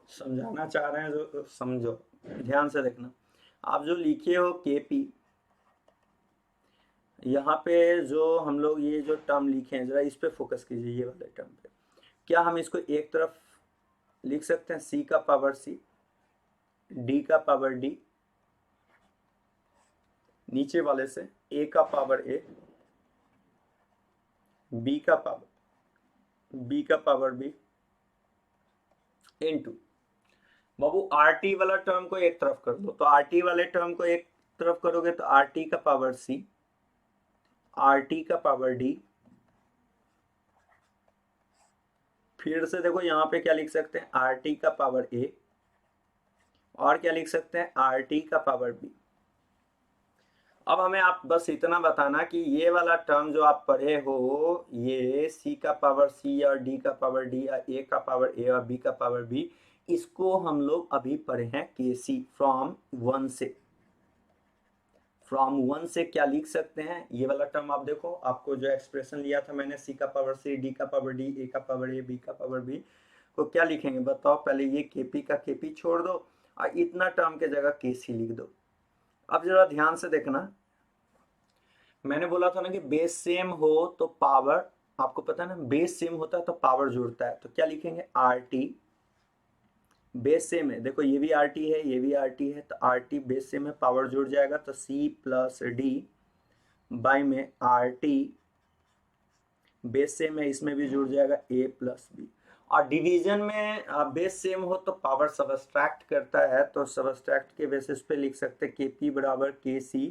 समझाना चाह रहे हैं, जो समझो, ध्यान से देखना। आप जो लिखे हो केपी, यहाँ पे जो हम लोग ये जो टर्म लिखे हैं जरा इस पे फोकस कीजिए, ये वाले टर्म पे। क्या हम इसको एक तरफ लिख सकते हैं, सी का पावर सी, डी का पावर डी, नीचे वाले से ए का पावर ए, बी का पावर बी, इनटू बाबू आरटी वाला टर्म को एक तरफ कर दो, तो आरटी वाले टर्म को एक तरफ करोगे तो आरटी का पावर सी, आरटी का पावर डी। फिर से देखो यहाँ पे क्या लिख सकते हैं, आरटी का पावर ए, और क्या लिख सकते हैं, आरटी का पावर बी। अब हमें आप बस इतना बताना कि ये वाला टर्म जो आप पढ़े हो, ये सी का पावर सी और डी का पावर डी या ए का पावर ए और बी का पावर बी, इसको हम लोग अभी पढ़े हैं केसी फ्रॉम वन से। फ्रॉम वन से क्या लिख सकते हैं, ये वाला टर्म आप देखो, आपको जो एक्सप्रेशन लिया था मैंने, सी का पावर सी, डी का पावर डी, ए का पावर ए, बी का पावर बी, को क्या लिखेंगे बताओ। पहले ये केपी का केपी छोड़ दो और इतना टर्म के जगह केसी लिख दो। अब जरा ध्यान से देखना, मैंने बोला था ना कि बेस सेम हो तो पावर, आपको पता है ना बेस सेम होता है तो पावर जुड़ता है, तो क्या लिखेंगे, आर टी, बेस सेम है, देखो ये भी आर टी है ये भी आर टी है, तो आर टी बेस सेम है, पावर जुड़ जाएगा, तो सी प्लस डी बाई में आर टी, बेस सेम है इसमें भी जुड़ जाएगा ए प्लस बी। और डिवीजन में बेस सेम हो तो पावर सबट्रैक्ट करता है, तो सबट्रैक्ट के बेसिस पे लिख सकते हैं Kp बराबर Kc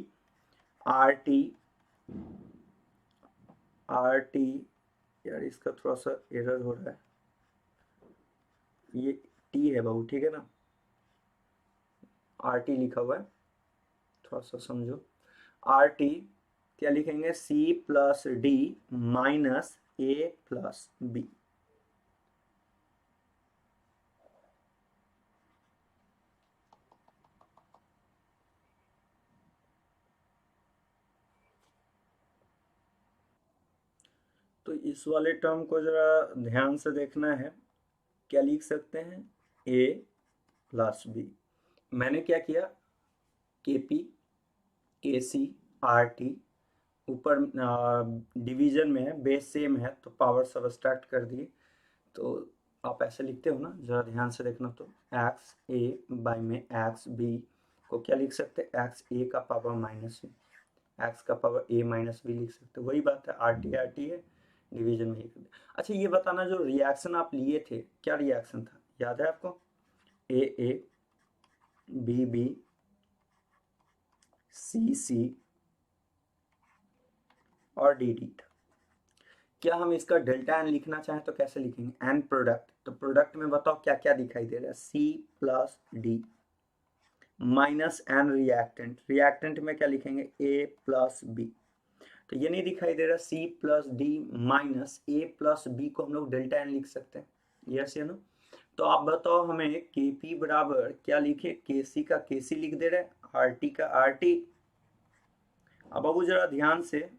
RT। यार इसका थोड़ा सा एरर हो रहा है, ये T है बाबू, ठीक है ना, RT लिखा हुआ है, थोड़ा सा समझो। RT क्या लिखेंगे, C+D माइनस A+B। तो इस वाले टर्म को जरा ध्यान से देखना है, क्या लिख सकते हैं, A+B। मैंने क्या किया, Kp Kc RT, ऊपर डिवीजन में है, बेस सेम है तो पावर सबट्रैक्ट कर दिए। तो आप ऐसे लिखते हो ना, जरा ध्यान से देखना, तो एक्स ए बाई में एक्स बी को क्या लिख सकते हैं, एक्स ए का पावर माइनस बी, एक्स का पावर ए माइनस बी लिख सकते हैं। वही बात है, आर टी है, डिवीजन में ही कर दिया। अच्छा ये बताना, जो रिएक्शन आप लिए थे, क्या रिएक्शन था, याद है आपको, ए बी बी सी और डी था। क्या हम इसका डेल्टा एन लिखना चाहें तो कैसे लिखेंगे, एन प्रोडक्ट, तो प्रोडक्ट में बताओ क्या क्या दिखाई दे रहा है, C+D minus N reactant, reactant में क्या लिखेंगे, A+B। तो ये नहीं दिखाई दे रहा, C+D माइनस A+B को हम लोग डेल्टा एन लिख सकते हैं, यस या नो। तो आप बताओ हमें Kp बराबर क्या लिखे, Kc का Kc लिख दे रहे हैं, RT का RT। अब बाबू जरा ध्यान से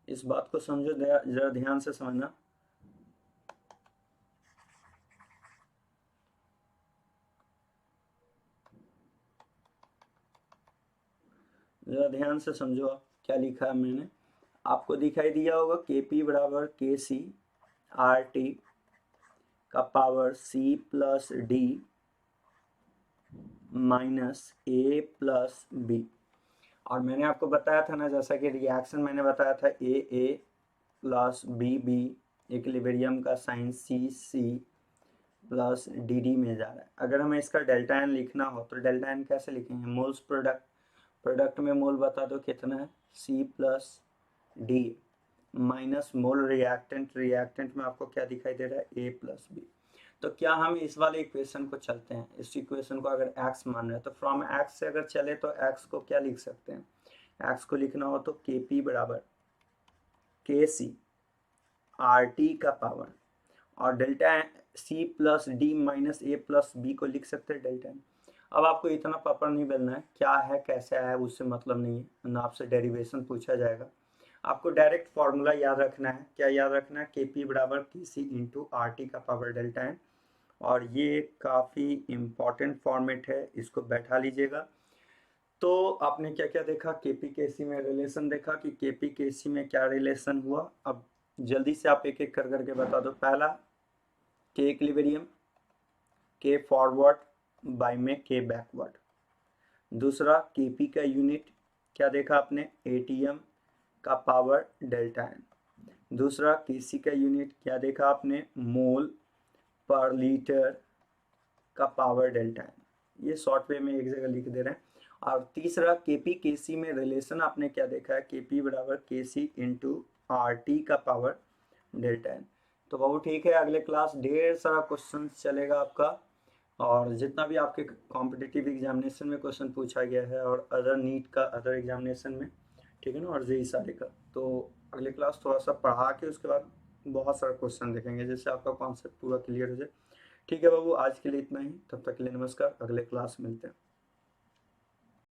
इस बात को समझो, जरा ध्यान से समझना, जरा ध्यान से समझो, आप क्या लिखा है मैंने, आपको दिखाई दिया होगा Kp बराबर Kc RT का पावर C+D माइनस A+B। और मैंने आपको बताया था ना, जैसा कि रिएक्शन मैंने बताया था, A प्लस B इक्विलिब्रियम का साइन C प्लस D में जा रहा है। अगर हमें इसका डेल्टा एन लिखना हो तो डेल्टा एन कैसे लिखेंगे, मोल्स प्रोडक्ट, प्रोडक्ट में मोल बता दो कितना है, C+D माइनस मोल रिएक्टेंट, रिएक्टेंट में आपको क्या दिखाई दे रहा है, A+B। तो क्या हम इस वाले इक्वेशन को चलते हैं, इस इक्वेशन को अगर x मान रहे हैं तो फ्रॉम x से अगर चले तो x को क्या लिख सकते हैं, x को लिखना हो तो Kp बराबर Kc RT का पावर और डेल्टा C+D माइनस A+B को लिख सकते हैं डेल्टा एन। अब आपको इतना पापड़ नहीं बेलना है, क्या है कैसे आया उससे मतलब नहीं है ना, आपसे डेरिवेशन पूछा जाएगा, आपको डायरेक्ट फॉर्मूला याद रखना है। क्या याद रखना है, Kp बराबर Kc इंटू RT का पावर डेल्टा एन। और ये काफ़ी इम्पॉर्टेंट फॉर्मेट है, इसको बैठा लीजिएगा। तो आपने क्या क्या देखा, Kp Kc में रिलेशन देखा कि Kp Kc में क्या रिलेशन हुआ। अब जल्दी से आप एक एक कर करके बता दो। पहला K equilibrium, K forward by में K बैकवर्ड। दूसरा Kp का यूनिट क्या देखा आपने, ATM का पावर डेल्टा एन। दूसरा Kc का यूनिट क्या देखा आपने, मोल पर लीटर का पावर डेल्टा एन। ये शॉर्ट वे में एक जगह लिख दे रहे हैं। और तीसरा Kp Kc में रिलेशन आपने क्या देखा है, Kp बराबर Kc इंटू RT का पावर डेल्टा एन। तो बहुत ठीक है, अगले क्लास ढेर सारा क्वेश्चन चलेगा आपका, और जितना भी आपके कॉम्पिटिटिव एग्जामिनेशन में क्वेश्चन पूछा गया है और अदर नीट का, अदर एग्जामिनेशन में, ठीक है ना, और जेई सारे का। तो अगले क्लास थोड़ा सा पढ़ा के उसके बाद बहुत सारा क्वेश्चन देखेंगे, जिससे आपका कॉन्सेप्ट पूरा क्लियर हो जाए। ठीक है बाबू, आज के लिए इतना ही, तब तक के लिए नमस्कार, अगले क्लास मिलते हैं।